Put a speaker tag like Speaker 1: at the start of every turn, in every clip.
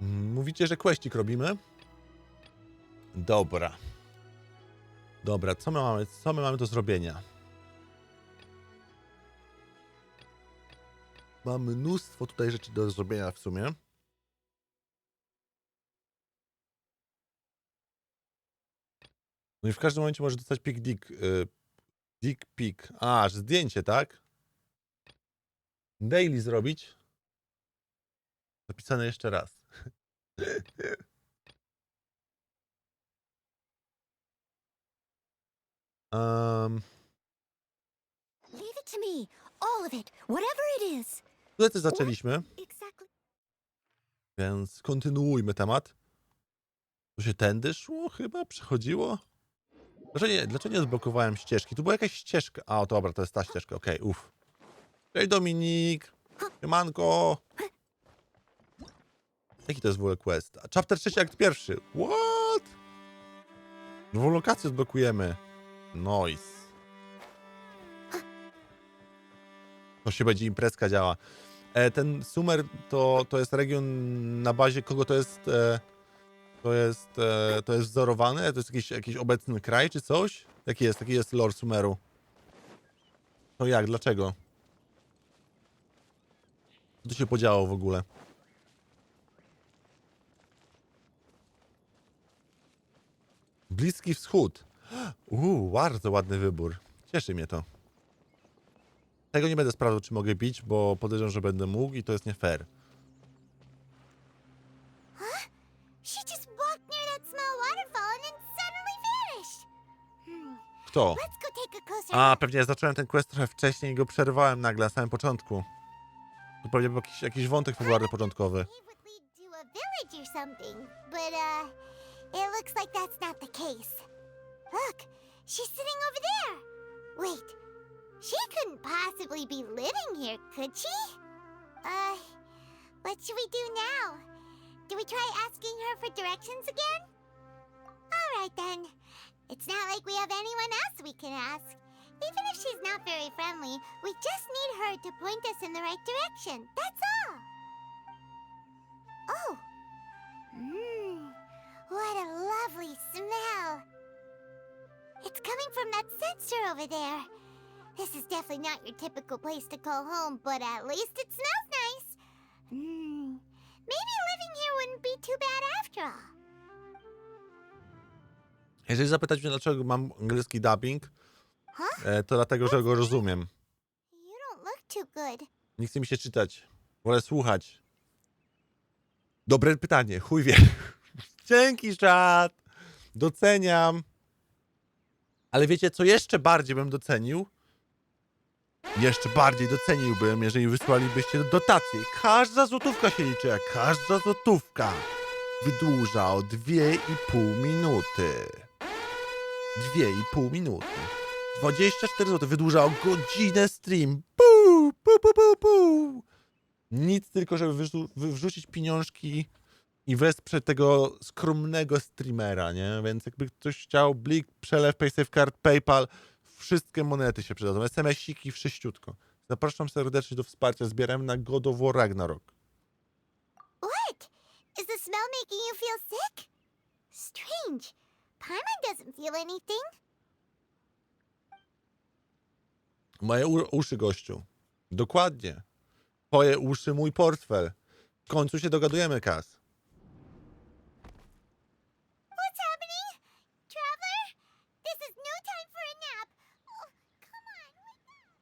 Speaker 1: Mówicie, że questik robimy? Dobra. Dobra, co my mamy? Co my mamy do zrobienia? Mamy mnóstwo tutaj rzeczy do zrobienia w sumie. No i w każdym momencie może dostać dick pic. A, że zdjęcie, tak? Daily zrobić. Zapisane jeszcze raz.
Speaker 2: Leave it to me. All of it. Whatever it is.
Speaker 1: Tutaj też zaczęliśmy, więc kontynuujmy temat. To się tędy szło chyba? Przechodziło? Dlaczego nie odblokowałem ścieżki? Tu była jakaś ścieżka. A, dobra, to jest ta ścieżka. Okej, uff. Cześć Dominik! Siemanko! Jaki to jest w ogóle quest? Chapter 3, akt 1. What? Nową lokację odblokujemy. Nice. To się będzie imprezka działa. Ten Sumer to jest region na bazie kogo to jest... To jest wzorowane? To jest jakiś obecny kraj czy coś? Jaki jest lore Sumeru? To jak? Dlaczego? Co tu się podziało w ogóle? Bliski Wschód. Bardzo ładny wybór. Cieszy mnie to. Tego nie będę sprawdzał, czy mogę bić, bo podejrzewam, że będę mógł i to jest nie fair.
Speaker 2: She just walked near that small waterfall and then suddenly vanished.
Speaker 1: Kto?
Speaker 2: Let's go take a closer
Speaker 1: A,
Speaker 2: look.
Speaker 1: pewnie zacząłem ten quest trochę wcześniej i go przerwałem nagle na samym początku. To pewnie był jakiś wątek fabularny początkowy.
Speaker 2: It would lead to a village or something, but it looks like that's not the case. Look, she's sitting over there. Wait, she couldn't possibly be living here, could she? What should we do now? Do we try asking her for directions again? All right then. It's not like we have anyone else we can ask. Even if she's not very friendly, we just need her to point us in the right direction. That's all. Oh. What a lovely smell. It's coming from that sensor over there. This is definitely not your typical place to call home, but at least it smells nice. Maybe living here wouldn't be too bad after all.
Speaker 1: Jeżeli zapytać mnie, dlaczego mam angielski dubbing, to dlatego, że go rozumiem.
Speaker 2: You don't look too good.
Speaker 1: Nie chce mi się czytać. Wolę słuchać. Dobre pytanie. Chuj wie. Dzięki, czat. Doceniam. Ale wiecie, co jeszcze bardziej bym docenił? Jeszcze bardziej doceniłbym, jeżeli wysłalibyście dotację. Każda złotówka się liczy, a każda złotówka wydłuża o 2,5 minuty. 2,5 minuty. 24 zł wydłuża o godzinę stream. Puu, puu, puu, puu, puu. Nic tylko, żeby wrzucić pieniążki i wesprzeć tego skromnego streamera, nie? Więc jakby ktoś chciał, blik, przelew, PaySafeCard, PayPal, wszystkie monety się przydadzą. SMS-iki, wszyściutko. Zapraszam serdecznie do wsparcia. Zbieramy na 𝗏𝗏 Ragnarok.
Speaker 2: What? Is the smell making you feel sick? Strange. Paimon doesn't feel anything.
Speaker 1: Moje uszy, gościu. Dokładnie. Twoje uszy, mój portfel. W końcu się dogadujemy, Kas.
Speaker 2: What's happening? Traveler? This is no time for a nap. Oh, come on, wake up.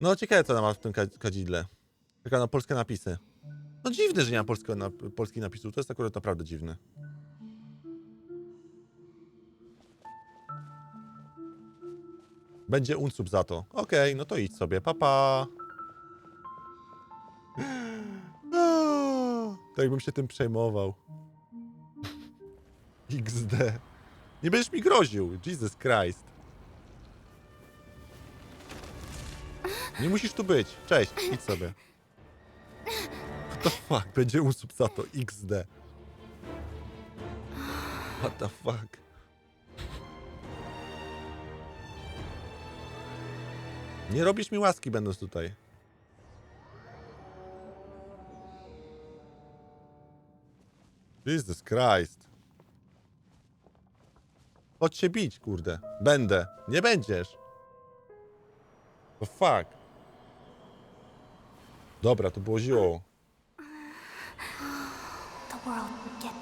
Speaker 1: No ciekawe, co ona ma w tym kadzidle. Czeka na polskie napisy. No dziwne, że nie ma polskich napisów. To jest akurat naprawdę dziwne. Będzie unsub za to. Okej, no to idź sobie. Pa. Tak jakbym się tym przejmował. XD. Nie będziesz mi groził. Jesus Christ. Nie musisz tu być. Cześć, idź sobie. What the fuck? Będzie unsub za to. XD. What the fuck? Nie robisz mi łaski, będąc tutaj. Jesus Christ. Chodź się bić, kurde. Będę. Nie będziesz. To fuck. Dobra, to było zioło.
Speaker 2: The world would get me.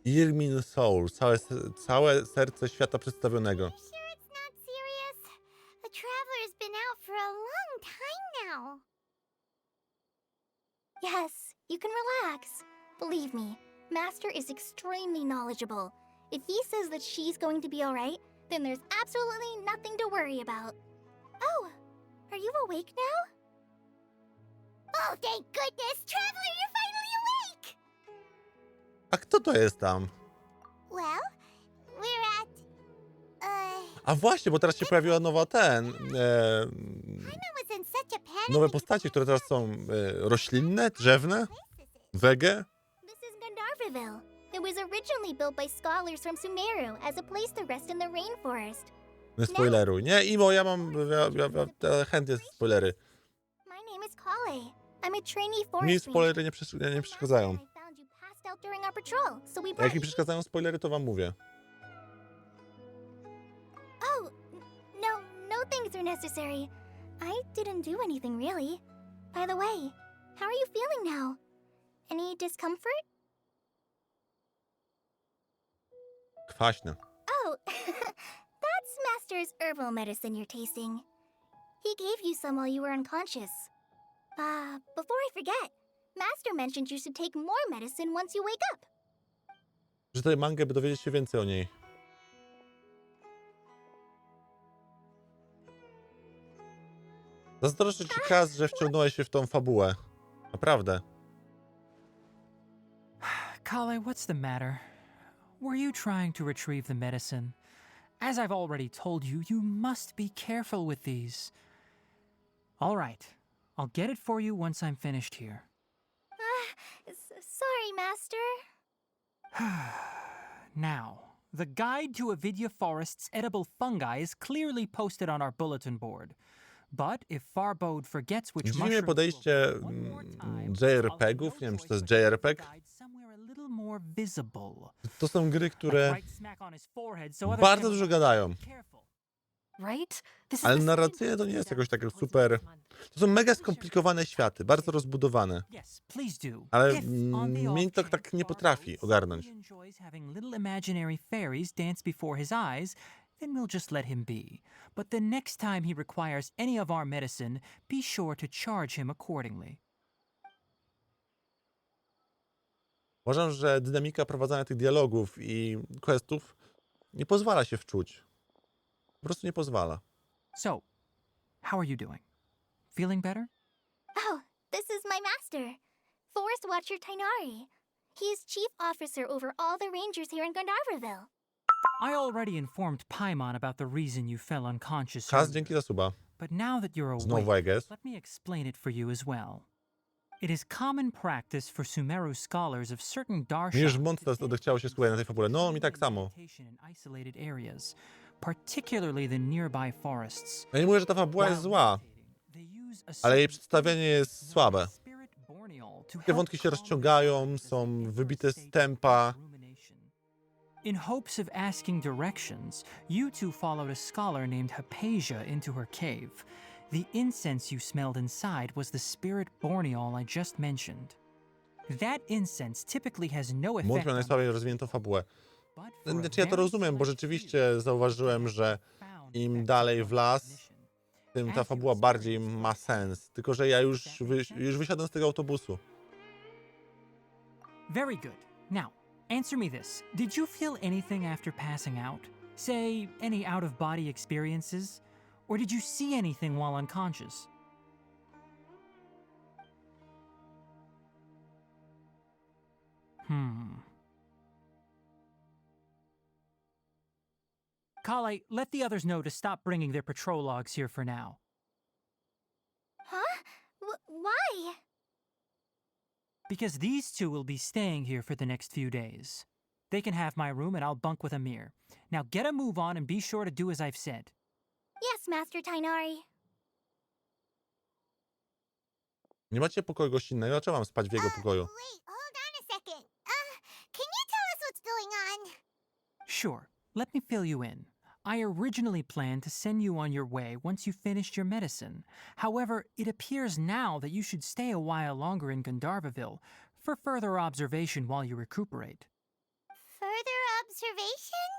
Speaker 1: 𝗏𝗰𝗵𝗁, całe serce świata przedstawionego.
Speaker 2: You sure it's not serious? The traveler's been out for a long time now. Yes, you can relax. Believe me, Master is extremely knowledgeable. If he says that she's going to be alright, then there's absolutely nothing to worry about. Oh, are you awake now? Oh, thank goodness! Traveler, you're finally awake!
Speaker 1: A kto to jest tam?
Speaker 2: Well, we're at...
Speaker 1: A właśnie, bo teraz się pojawiła nowa
Speaker 2: Paimon was in such a panic
Speaker 1: nowe
Speaker 2: because
Speaker 1: postacie, które teraz są roślinne, drzewne, wege.
Speaker 2: This is 𝗏𝗃𝗏𝘀. It was originally built by scholars from Sumeru as a place to rest in the rainforest.
Speaker 1: Nie spoileruj. Nie, Imo, ja chętnie spoilery.
Speaker 2: My name is 𝗂𝗁. I'm a trainee
Speaker 1: Mi
Speaker 2: forest
Speaker 1: spoilery nie
Speaker 2: ranger.
Speaker 1: przeszkadzają.
Speaker 2: I found you passed out during our patrol, so we
Speaker 1: A jak
Speaker 2: brought
Speaker 1: mi
Speaker 2: you.
Speaker 1: przeszkadzają spoilery, to wam mówię.
Speaker 2: Oh, no things are necessary. I didn't do anything really. By the way, how are you feeling now? Any discomfort?
Speaker 1: Kwaśne.
Speaker 2: Oh, that's Master's herbal medicine you're tasting. He gave you some while you were unconscious. Before I forget, Master mentioned you should take more medicine once you wake up.
Speaker 1: Czytaj mangę, by dowiedzieć się więcej o niej. Zazdroszczę ci, Kaz, że wciągnąłeś się w tą fabułę. Naprawdę.
Speaker 3: 𝗂𝗁, what's the matter? Were you trying to retrieve the medicine? As I've already told you, you must be careful with these. All right, I'll get it for you once I'm finished here.
Speaker 2: Sorry, Master.
Speaker 3: Now, the guide to 𝗴𝗰𝗵𝗺 Forest's edible fungi is clearly posted on our bulletin board. But if 𝗏𝗏𝘅 forgets which
Speaker 1: Dziwi mnie
Speaker 3: mushroom
Speaker 1: podejście JRPG-ów, nie wiem, czy to jest JRPG. To są gry, które bardzo dużo gadają.
Speaker 4: Right? This is
Speaker 1: Ale
Speaker 4: the
Speaker 1: narracyjnie to nie jest jakoś takie super... To są mega skomplikowane światy, bardzo rozbudowane.
Speaker 3: Yes, please do.
Speaker 1: Ale
Speaker 3: If, on the off
Speaker 1: mnie to
Speaker 3: chance
Speaker 1: tak nie
Speaker 3: 𝗏𝗏𝘅
Speaker 1: potrafi ogarnąć.
Speaker 3: really enjoys having little imaginary fairies dance before his eyes, then we'll just let him be. But the next time he requires any of our medicine, be sure to charge him accordingly.
Speaker 1: Uważam, że dynamika prowadzenia tych dialogów i questów nie pozwala się wczuć. Po prostu nie pozwala.
Speaker 3: So, how are you doing? Feeling better?
Speaker 2: Oh, this is my master, Forest Watcher 𝗏𝗏𝘏. He is chief officer over all the rangers here in 𝗏𝗏𝘏.
Speaker 3: I already informed Paimon about the reason you fell unconscious.
Speaker 1: Kaz,
Speaker 3: earlier,
Speaker 1: dzięki za suba.
Speaker 3: but now that you're
Speaker 1: Znowu, I
Speaker 3: awake,
Speaker 1: guess.
Speaker 3: let me explain it for you as well. It is common practice for Sumeru scholars of certain
Speaker 1: Mi już
Speaker 3: darshan
Speaker 1: mocno odechciało się skupiać na tej fabule. No, mi tak samo.
Speaker 3: in isolated areas, particularly the nearby forests.
Speaker 1: Ja nie mówię, że ta fabuła jest zła, ale jej przedstawienie jest słabe. Te wątki się rozciągają, są wybite z tempa.
Speaker 3: In hopes of asking directions, you two followed a scholar named 𝗏𝗵𝗄 into her cave. The incense you smelled inside was the spirit 𝗏𝗏𝘃 I just mentioned. That incense typically has no
Speaker 1: Mąd
Speaker 3: effect
Speaker 1: miał
Speaker 3: on
Speaker 1: najsłabiej rozwiniętą fabułę.
Speaker 3: but for a
Speaker 1: Znaczy ja to
Speaker 3: very
Speaker 1: rozumiem, bo
Speaker 3: select
Speaker 1: rzeczywiście zauważyłem, że
Speaker 3: found
Speaker 1: im
Speaker 3: effect
Speaker 1: dalej
Speaker 3: of
Speaker 1: w las,
Speaker 3: recognition.
Speaker 1: tym ta fabuła bardziej ma sens. Tylko że ja już wysiadłem z tego autobusu.
Speaker 3: Very good. Now, answer me this. Did you feel anything after passing out? Say, any out-of-body experiences? Or did you see anything while unconscious? 𝗏𝗁, let the others know to stop bringing their patrol logs here for now.
Speaker 2: Huh? Why?
Speaker 3: Because these two will be staying here for the next few days. They can have my room and I'll bunk with 𝗲𝗄𝗃. Now get a move on and be sure to do as I've said.
Speaker 2: Yes, Master 𝗏𝗏𝗏.
Speaker 1: Nie macie pokoju gościnnego? Dlaczego mam spać w jego pokoju?
Speaker 2: Wait, hold on a second. Can you tell us what's going on?
Speaker 3: Sure, let me fill you in. I originally planned to send you on your way once you finished your medicine. However, it appears now that you should stay a while longer in 𝗏𝗏𝗏 for further observation while you recuperate.
Speaker 2: Further observation?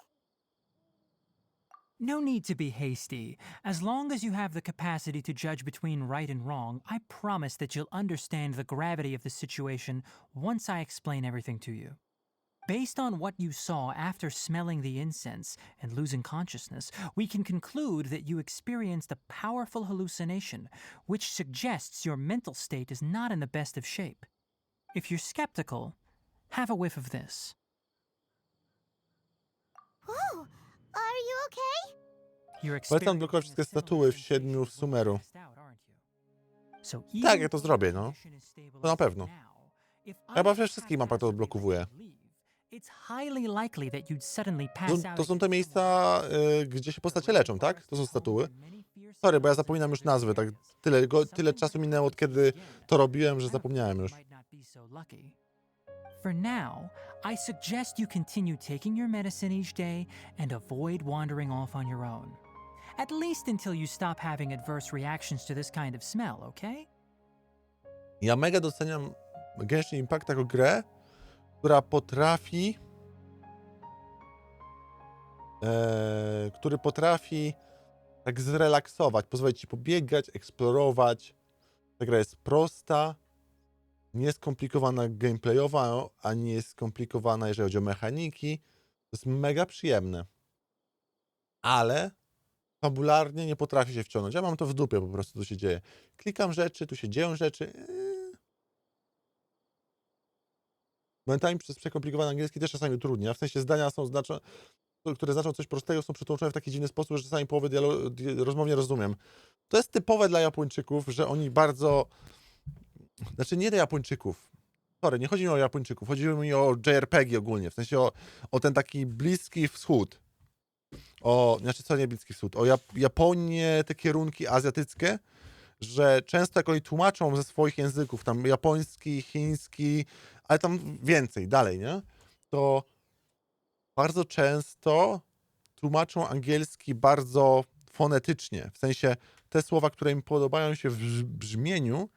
Speaker 3: No need to be hasty. As long as you have the capacity to judge between right and wrong, I promise that you'll understand the gravity of the situation once I explain everything to you. Based on what you saw after smelling the incense and losing consciousness, we can conclude that you experienced a powerful hallucination, which suggests your mental state is not in the best of shape. If you're skeptical, have a whiff of this.
Speaker 2: Whoa, are you okay?
Speaker 1: Polecam blokować wszystkie statuły w 7 w Sumeru. Tak, ja to zrobię, no. To na pewno. Ja chyba we wszystkich mapach to odblokowuję. To są te miejsca, gdzie się postacie leczą, tak? To są statuły. Sorry, bo ja zapominam już nazwy, tak tyle czasu minęło, od kiedy to robiłem, że zapomniałem już.
Speaker 3: For now, I suggest you continue taking your medicine each day and avoid wandering off on your own. At least until you stop having adverse reactions to this kind of smell, okay?
Speaker 1: Ja mega doceniam Genshin Impact jako grę, która potrafi tak zrelaksować, pozwolić ci pobiegać, eksplorować. Ta gra jest prosta, nie jest skomplikowana gameplayowa, ani nie jest skomplikowana, jeżeli chodzi o mechaniki. To jest mega przyjemne. Ale fabularnie nie potrafi się wciągnąć. Ja mam to w dupie po prostu, co się dzieje. Klikam rzeczy, tu się dzieją rzeczy. Momentami przez przekomplikowany angielski też czasami utrudnia. W sensie zdania są które znaczą coś prostego, są przetłumaczone w taki dziwny sposób, że czasami połowy rozmów nie rozumiem. To jest typowe dla Japończyków, że oni bardzo... Znaczy nie do Japończyków. Sorry, nie chodzi mi o Japończyków, chodzi mi o JRPG ogólnie, w sensie o ten taki Bliski Wschód. Znaczy co nie Bliski Wschód, o Japonię, te kierunki azjatyckie, że często jak oni tłumaczą ze swoich języków, tam japoński, chiński, ale tam więcej, dalej, nie? To bardzo często tłumaczą angielski bardzo fonetycznie, w sensie te słowa, które im podobają się w brzmieniu,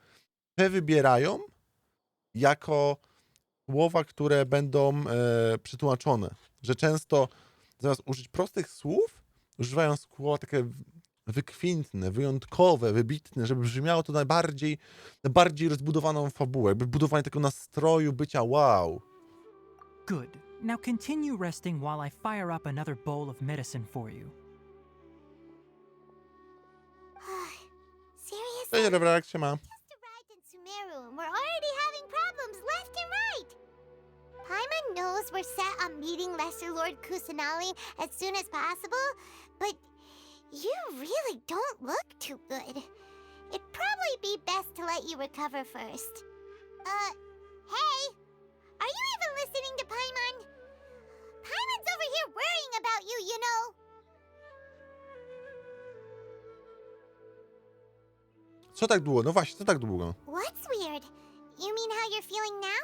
Speaker 1: te wybierają jako słowa, które będą przetłumaczone. Że często zamiast użyć prostych słów, używają słowa takie wykwintne, wyjątkowe, wybitne, żeby brzmiało to najbardziej rozbudowaną fabułę, jakby budowanie tego nastroju bycia wow.
Speaker 3: Good. Now continue resting while I fire up another bowl of medicine for you.
Speaker 2: Seriously?
Speaker 1: Dobra, jak się ma?
Speaker 2: Just arrived in Sumeru and we're already having problems left and right. Paimon knows we're set on meeting Lesser Lord Kusanali as soon as possible, but you really don't look too good. It'd probably be best to let you recover first. Hey! Are you even listening to Paimon? Paimon's over here worrying about you, you know.
Speaker 1: Co tak długo? No właśnie, co tak długo?
Speaker 2: What's weird? You mean how you're feeling now?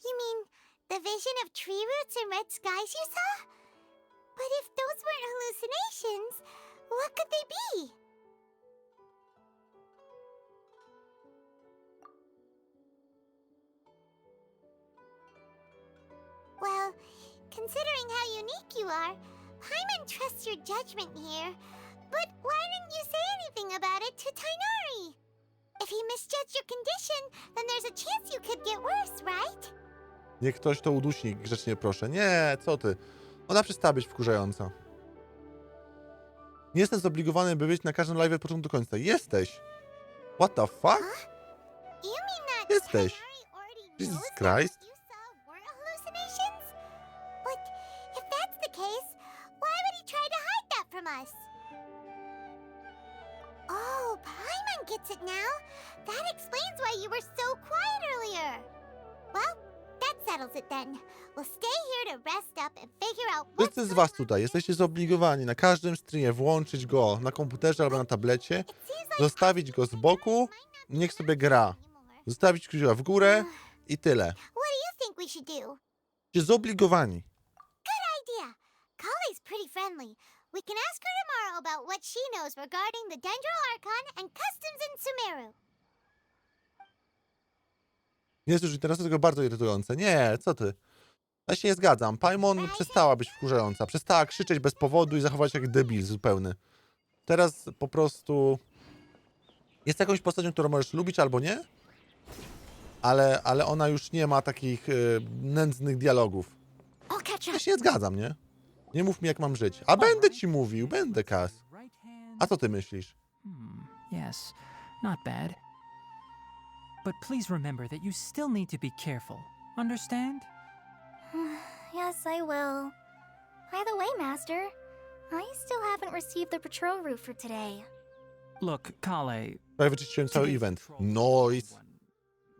Speaker 2: You mean the vision of tree roots and red skies you saw? But if those weren't hallucinations, what could they be? Well, considering how unique you are, Paimon trusts your judgment here. But why didn't you say anything about it to 𝗏𝗏𝗏𝗏? If he misjudged your condition, then there's a chance you could get worse, right?
Speaker 1: Niech ktoś to udusi, grzecznie proszę. Nie, co ty? Ona przestała być wkurzająca. Nie jestem zobligowany, by być na każdym live od początku do końca. Jesteś! What the fuck?
Speaker 2: You mean that
Speaker 1: Jesteś.
Speaker 2: 𝗏𝗏𝗏𝗏 already
Speaker 1: Jesus
Speaker 2: knows that
Speaker 1: Christ.
Speaker 2: what you saw weren't hallucinations? But if that's the case, why would he try to hide that from us? Oh, gets it now. That explains why you were so quiet earlier. Well, that settles it then. We'll stay here to rest up and figure out what's
Speaker 1: Wszyscy z was tutaj jesteście zobligowani na każdym streamie włączyć go na komputerze albo na tablecie,
Speaker 2: It seems like
Speaker 1: zostawić go z boku, niech sobie gra. Zostawić kciuka w górę i tyle.
Speaker 2: What do you think we should do?
Speaker 1: Jesteście zobligowani.
Speaker 2: Idea. 𝗂𝗁𝘋's pretty friendly. We can ask her tomorrow about what she knows regarding the 𝗴𝗃𝗺𝘃 and customs in 𝗏𝗏𝗼.
Speaker 1: Nie jest już interesujące, tylko bardzo irytujące. Nie, co ty? Ja się nie zgadzam. Paimon przestała być wkurzająca. Przestała krzyczeć bez powodu i zachować się jak debil zupełny. Teraz po prostu jest jakąś postacią, którą możesz lubić albo nie, ale ona już nie ma takich nędznych dialogów.
Speaker 2: I'll catch
Speaker 1: Ja
Speaker 2: up.
Speaker 1: się nie zgadzam, nie? Nie mów mi, jak mam żyć. A będę ci mówił, będę, Kas. A co ty myślisz?
Speaker 3: Yes, not bad. But please remember that you still need to be careful. Understand?
Speaker 5: Yes, I will. By the way, Master, I still haven't received the patrol route for today.
Speaker 3: Look, 𝗂𝗁𝘃.
Speaker 1: Prawie wyczyściłem cały event. Nice.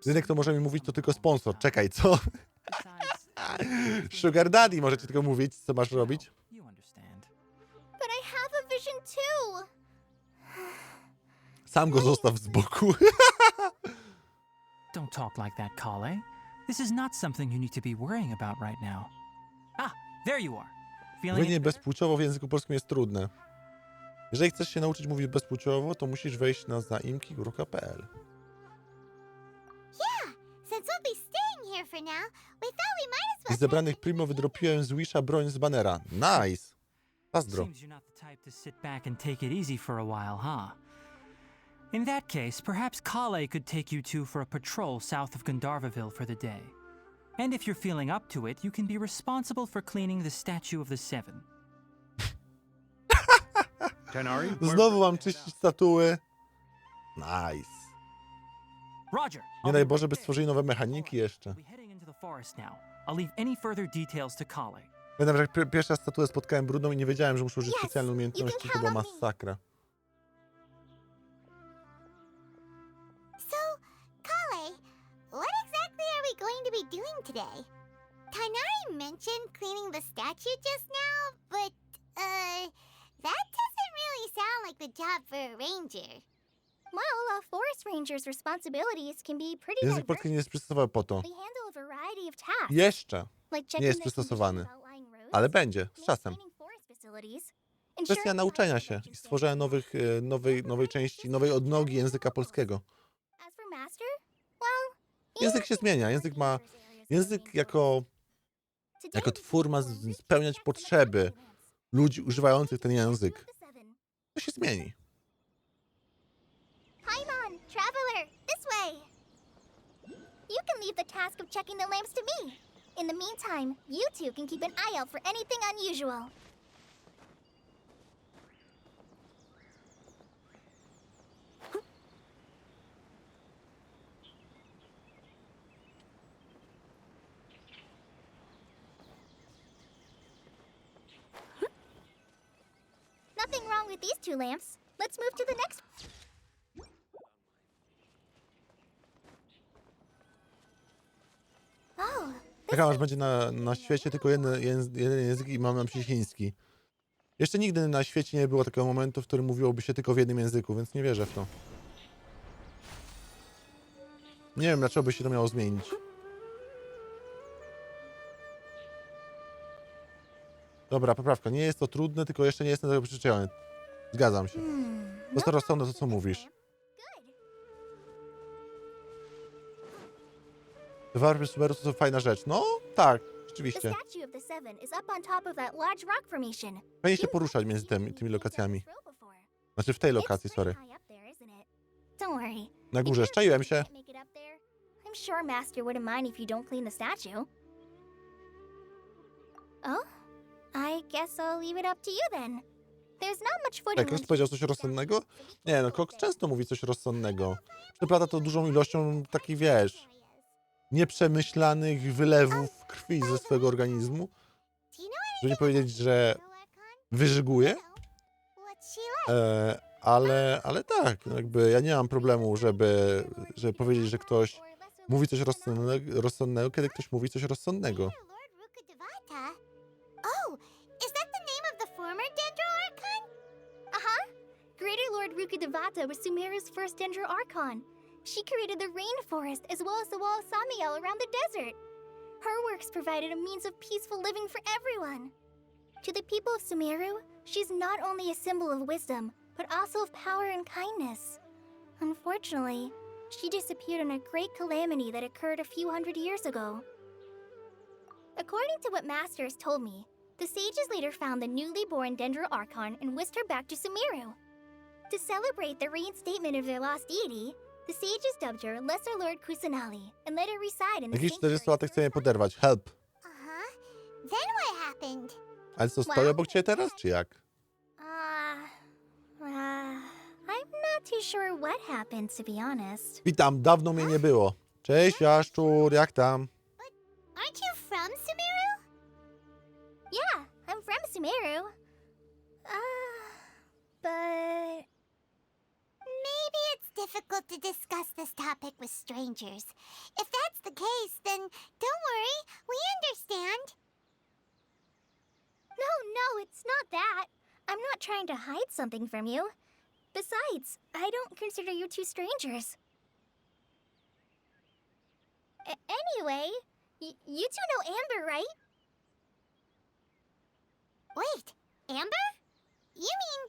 Speaker 1: Jedyny, kto może mi mówić, to tylko sponsor. Czekaj, co? Sugar Daddy może ci tylko mówić, co masz robić.
Speaker 3: You understand.
Speaker 5: But I have a vision too!
Speaker 1: Sam go zostaw z boku.
Speaker 3: Don't talk like that, 𝗂𝗁𝘃. This is not something you need to be worrying about right now. Ah, there you are. Feeling
Speaker 1: Mówienie
Speaker 3: any better?
Speaker 1: bezpłciowo w języku polskim jest trudne. Jeżeli chcesz się nauczyć mówić bezpłciowo, to musisz wejść na 𝗴𝗃𝗺𝗃
Speaker 2: Since we'll be staying here for now, we thought we might as
Speaker 1: Z
Speaker 2: well.
Speaker 1: zebranych primo wydropiłem z Wisha broń z banera. Nice. Zazdro.
Speaker 3: Seems you're not the type to sit back and take it easy for a while, huh? In that case, perhaps 𝗂𝗁𝘃 could take you two for a patrol south of 𝗴𝗃𝗺𝘃 for the day. And if you're feeling up to it, you can be responsible for cleaning the statue of the Seven.
Speaker 1: Znowu mam czyścić statuły. Nice.
Speaker 3: Roger.
Speaker 1: Nie daj Boże, by stworzyli nowe mechaniki jeszcze.
Speaker 3: I'll be heading into the forest now. I'll leave any further details to 𝗂𝗁𝘃.
Speaker 1: Pamiętam, że jak pierwszy raz statuę spotkałem brudną i nie wiedziałem, że muszę użyć
Speaker 5: Yes,
Speaker 1: specjalnej
Speaker 5: you
Speaker 1: umiejętności,
Speaker 5: can
Speaker 1: to była
Speaker 5: count on me.
Speaker 1: masakra.
Speaker 2: So, 𝗂𝗁𝘃, what exactly are we going to be doing today? 𝗃𝗃𝗺𝗃 mentioned cleaning the statue just now, but, that doesn't really sound like the job for a ranger.
Speaker 5: Well, a forest ranger's responsibilities can be pretty
Speaker 1: Język
Speaker 5: diverse.
Speaker 1: polski nie jest przystosowany po to.
Speaker 5: They handle a variety of tasks,
Speaker 1: Jeszcze.
Speaker 5: like
Speaker 1: nie jest
Speaker 5: checking the
Speaker 1: przystosowany.
Speaker 5: conditions of outlying roads,
Speaker 1: Ale będzie, z czasem.
Speaker 5: maintaining forest facilities,
Speaker 1: Kwestia
Speaker 5: ensuring
Speaker 1: nauczenia
Speaker 5: hiking
Speaker 1: się i
Speaker 5: legends
Speaker 1: stworzenia nowej części, nowej odnogi języka polskiego.
Speaker 5: As for Master, well,
Speaker 1: Język się zmienia, język jako twór ma spełniać potrzeby ludzi używających ten język. To się zmieni.
Speaker 5: Paimon, traveler, this way. You can leave the task of checking the lamps to me. In the meantime, you two can keep an eye out for anything unusual. Nothing wrong with these two lamps. Let's move to the next. Oh,
Speaker 1: Czekam, aż będzie na świecie tylko jeden język i mam na myśli chiński. Jeszcze nigdy na świecie nie było takiego momentu, w którym mówiłoby się tylko w jednym języku, więc nie wierzę w to. Nie wiem, dlaczego by się to miało zmienić. Dobra, poprawka. Nie jest to trudne, tylko jeszcze nie jestem do tego przyzwyczajony. Zgadzam się. To jest to rozsądne, to co mówisz. Warpy Sumeru to fajna rzecz. No, tak,
Speaker 5: The
Speaker 1: rzeczywiście.
Speaker 5: statue of the Seven is up on top of that large rock formation.
Speaker 1: Fajnie się poruszać między tymi lokacjami. Znaczy w tej lokacji, sorry.
Speaker 5: Don't worry.
Speaker 1: Na górze, szczaiłem się.
Speaker 5: Can't make it up there. I'm sure Master wouldn't mind if you don't clean the statue. Oh? I guess I'll leave it up to you then. There's not much foot
Speaker 1: Tak,
Speaker 5: in
Speaker 1: Cox
Speaker 5: one
Speaker 1: powiedział coś rozsądnego? Nie, no Cox często mówi coś rozsądnego. Przeplata to dużą ilością takich, wiesz, nieprzemyślanych wylewów krwi ze swojego organizmu.
Speaker 2: Do you know
Speaker 1: Żeby nie powiedzieć, że
Speaker 2: 𝗃𝗺𝗃?
Speaker 1: wyżyguje,
Speaker 2: What's she like?
Speaker 1: ale tak, no jakby ja nie mam problemu, żeby powiedzieć, że ktoś mówi coś rozsądnego, kiedy ktoś mówi coś rozsądnego.
Speaker 2: 𝗏𝗏𝘃𝗃. Oh, is that the name of the former Dendro Archon?
Speaker 5: Greater Lord 𝗏𝗏𝘃𝗃 was Sumeru's first Dendro Archon. She created the rainforest as well as the wall of Samiel around the desert. Her works provided a means of peaceful living for everyone. To the people of Sumeru, she's not only a symbol of wisdom, but also of power and kindness. Unfortunately, she disappeared in a great calamity that occurred a few hundred years ago. According to what Masters told me, the sages later found the newly born Dendro Archon and whisked her back to Sumeru. To celebrate the reinstatement of their lost deity, the sages dubbed her Lesser Lord 𝗏𝗏 and let her reside in the
Speaker 1: Jakiś
Speaker 5: sanctuary.
Speaker 1: 40-latek chce mnie poderwać. Help.
Speaker 2: Then what happened?
Speaker 1: Ale co, stoi obok ciebie teraz, czy jak?
Speaker 5: I'm not too sure what happened, to be honest.
Speaker 1: Witam, dawno mnie nie było. Cześć, Jaszczur, jak tam?
Speaker 2: Aren't you from Sumeru?
Speaker 5: Yeah, I'm from Sumeru. But...
Speaker 2: Maybe it's difficult to discuss this topic with strangers. If that's the case, then don't worry, we understand.
Speaker 5: No, it's not that. I'm not trying to hide something from you. Besides, I don't consider you two strangers. Anyway, you two know Amber, right?
Speaker 2: Wait, Amber? You mean...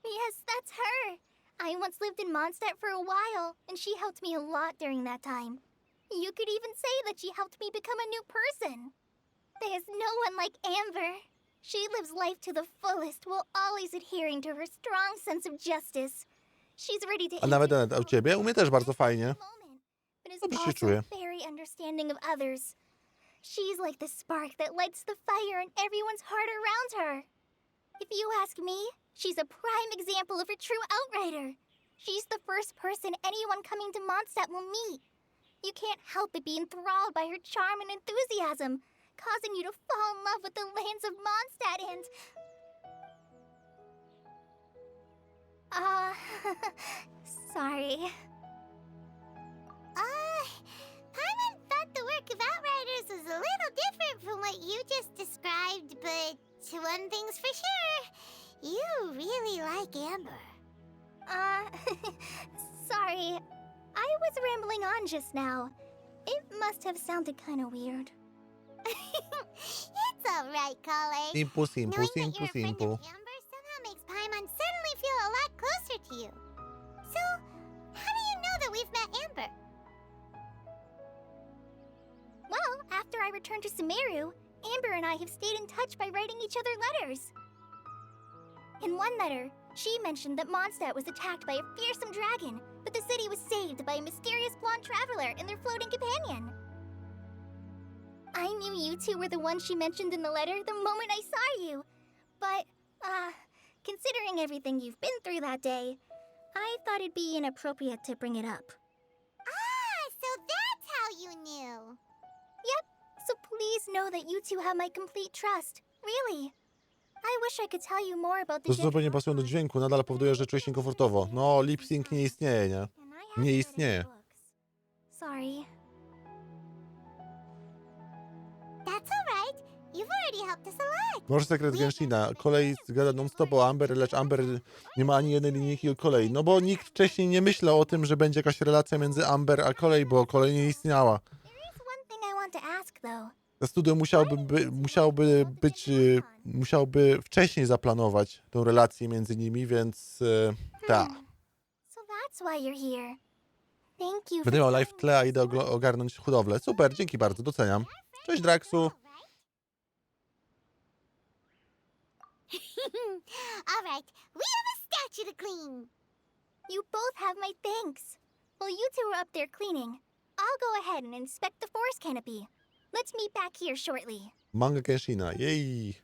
Speaker 5: Yes, that's her. I once lived in Mondstadt for a while, and she helped me a lot during that time. You could even say that she helped me become a new person. There's no one like Amber. She lives life to the fullest while always adhering to her strong sense of justice. She's ready to...
Speaker 1: A nawet u ciebie? U mnie też bardzo fajnie.
Speaker 5: But is
Speaker 1: Dobrze się
Speaker 5: also
Speaker 1: czuję.
Speaker 5: very understanding of others. She's like the spark that lights the fire in everyone's heart around her. If you ask me, she's a prime example of a true outrider. She's the first person anyone coming to Mondstadt will meet. You can't help but be enthralled by her charm and enthusiasm, causing you to fall in love with the lands of Mondstadt and... sorry.
Speaker 2: Paimon thought the work of Outriders was a little different from what you just described, but one thing's for sure, you really like Amber.
Speaker 5: Sorry. I was rambling on just now. It must have sounded kind of weird.
Speaker 2: It's alright, caller.
Speaker 1: Simple, simple,
Speaker 2: Knowing that
Speaker 1: simple,
Speaker 2: you're a friend
Speaker 1: simple.
Speaker 2: of Amber somehow makes Paimon suddenly feel a lot closer to you. So, how do you know that we've met Amber?
Speaker 5: Well, after I returned to Sumeru, Amber and I have stayed in touch by writing each other letters. In one letter, she mentioned that Mondstadt was attacked by a fearsome dragon, but the city was saved by a mysterious blonde traveler and their floating companion. I knew you two were the ones she mentioned in the letter the moment I saw you. But, considering everything you've been through that day, I thought it'd be inappropriate to bring it up.
Speaker 2: So that's how you knew.
Speaker 5: Yep, so please know that you two have my complete trust. Really. I wish I could tell you more about the
Speaker 1: To, co zupełnie pasują do dźwięku, nadal powoduje, że czuję się komfortowo. No, lip sync nie istnieje, nie? Nie istnieje.
Speaker 5: Sorry.
Speaker 2: That's alright. You've already helped us a lot.
Speaker 1: Może sekret Genshina. Kolej zgada non-stop o Amber, lecz Amber nie ma ani jednej linijki o kolei. No bo nikt wcześniej nie myślał o tym, że będzie jakaś relacja między Amber a kolej, bo kolej nie istniała.
Speaker 5: There is one thing I want to ask though.
Speaker 1: To studio musiałoby wcześniej zaplanować tą relację między nimi, więc tak.
Speaker 5: So that's why you're here. Thank you.
Speaker 1: Będę miał live w tle, a idę ogarnąć hodowlę. Super, dzięki bardzo, doceniam. Cześć Draxu.
Speaker 2: Alright, we have a statue to clean.
Speaker 5: You both have my thanks. While you two are up there cleaning, I'll go ahead and inspect the forest canopy. Let's meet back here shortly.
Speaker 1: Manga Genshina, jej.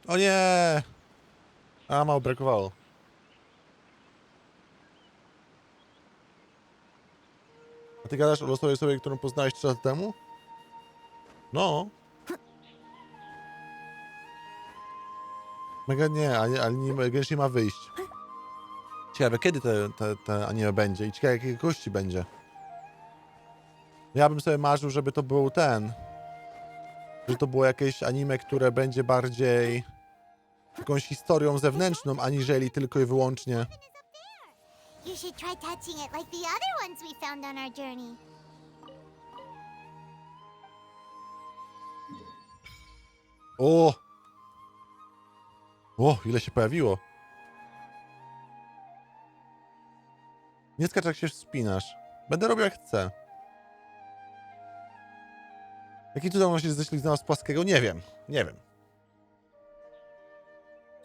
Speaker 1: O nie! A, mało brakowało. A ty gadasz o losowej osobie, którą poznałeś 3 lata temu? No. Mega nie, ale Genshin ma wyjść. Ciekawe, kiedy te anime będzie i ciekawe, jakiej gości będzie. Ja bym sobie marzył, żeby to był że to było jakieś anime, które będzie bardziej jakąś historią zewnętrzną, aniżeli tylko i wyłącznie.
Speaker 2: You should try touching it like the other ones we found on our journey.
Speaker 1: O! O, ile się pojawiło. Nie skacz, jak się wspinasz. Będę robił jak chcę. Jaki cudem on się ześliznął z płaskiego? Nie wiem. Nie wiem.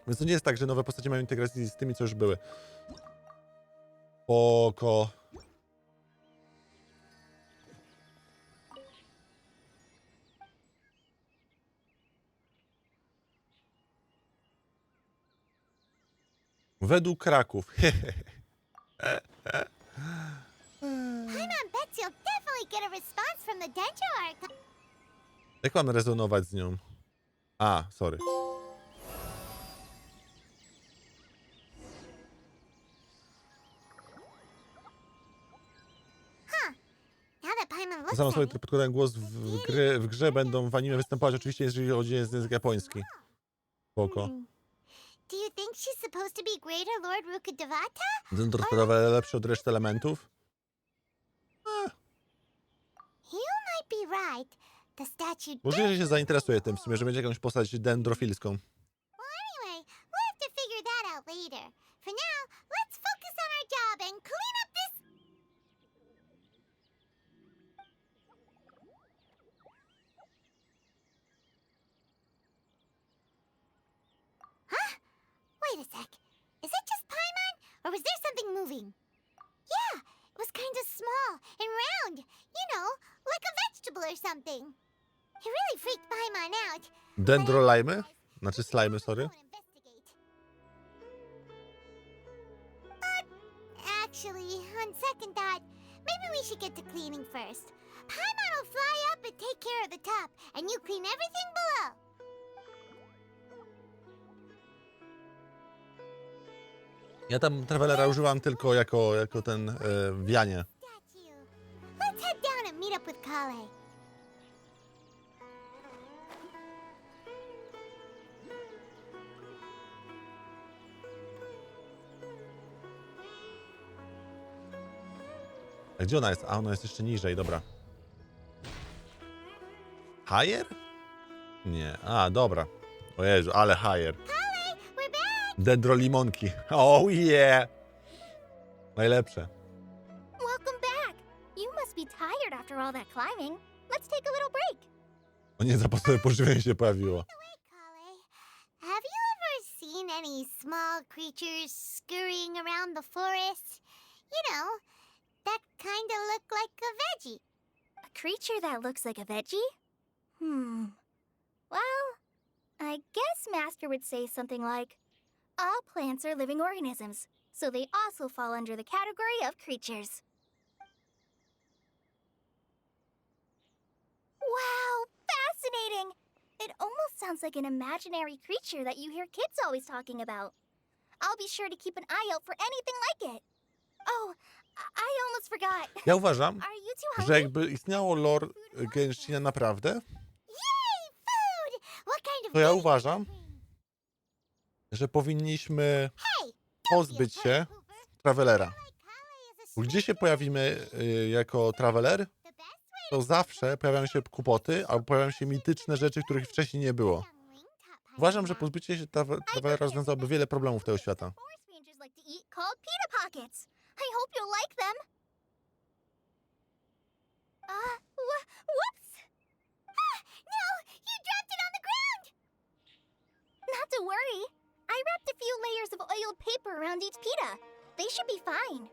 Speaker 1: Więc to nie jest tak, że nowe postacie mają integrację z tymi, co już były. Spoko. Według Kraków.
Speaker 2: Paimon bets you'll definitely get a response from the Dendro Archive.
Speaker 1: Jak mam rezonować z nią? A, sorry.
Speaker 2: Now that Paimon looks
Speaker 1: Sam
Speaker 2: at
Speaker 1: sobie
Speaker 2: it,
Speaker 1: podkładałem głos w grze będą w anime występować, oczywiście jeżeli chodzi o język japoński. Spoko.
Speaker 2: do you think she's supposed to be Greater Lord 𝗲𝗵𝗃?
Speaker 1: Ten trochę lepszy od reszty elementów.
Speaker 2: You might be right. The statue
Speaker 1: Możliwe, że się zainteresuje tym w sumie, że będzie jakąś postać dendrofilską.
Speaker 2: Anyway, we'll have to figure that out later. For now, let's focus on our job and clean up this. Huh? Wait a sec. Is it just Paimon, or was there something moving? Yeah, it was kind of small and round. You know, like a vegetable or something. It really freaked Paimon out.
Speaker 1: Dendrolajmy? Znaczy slajmy, sorry.
Speaker 2: Actually, on second thought, maybe we should get to cleaning first. Paimon will fly up and take care of the top, and you clean everything below.
Speaker 1: Ja tam Travelera używam tylko jako ten wianie.
Speaker 2: Statue. Let's head down and meet up with 𝗂𝗁.
Speaker 1: A gdzie ona jest? A ona jest jeszcze niżej, dobra. Higher? Nie. A, dobra. O Jezu, ale higher.
Speaker 2: 𝗂𝗁, we're back!
Speaker 1: Dendrolimonki. Oh yeah! Najlepsze.
Speaker 5: Welcome back. You must be tired after all that climbing. Let's take a little break.
Speaker 1: O nie, zapasowe pożywienie się pojawiło.
Speaker 2: Wait, 𝗂𝗁. Have you ever seen any small creatures scurrying around the forest? You know, that kind of look like a veggie.
Speaker 5: A creature that looks like a veggie? Well, I guess Master would say something like, all plants are living organisms, so they also fall under the category of creatures. Wow, fascinating! It almost sounds like an imaginary creature that you hear kids always talking about. I'll be sure to keep an eye out for anything like it. Oh, I almost forgot.
Speaker 1: Ja uważam,
Speaker 5: Are you two
Speaker 1: że
Speaker 5: hungry?
Speaker 1: jakby istniało lore Genshina naprawdę,
Speaker 2: Yay, food! What kind of
Speaker 1: to ja
Speaker 2: veggie
Speaker 1: uważam,
Speaker 2: do you bring?
Speaker 1: że powinniśmy
Speaker 2: Hey,
Speaker 1: pozbyć się Travelera.
Speaker 2: like 𝗂𝗁 is a
Speaker 1: Bo gdzie się pojawimy jako Traveler,
Speaker 2: the best way
Speaker 1: to zawsze pojawiają się kłopoty, albo pojawiają się mityczne rzeczy, których wcześniej nie było.
Speaker 2: 𝗏𝗏𝗏
Speaker 1: Uważam, że pozbycie się Travelera rozwiązałoby wiele problemów tego świata.
Speaker 5: Forest rangers like to eat called pita pockets. I hope you'll like them. Whoops!
Speaker 2: No, you dropped it on the ground!
Speaker 5: Not to worry. I wrapped a few layers of oiled paper around each pita. They should be fine.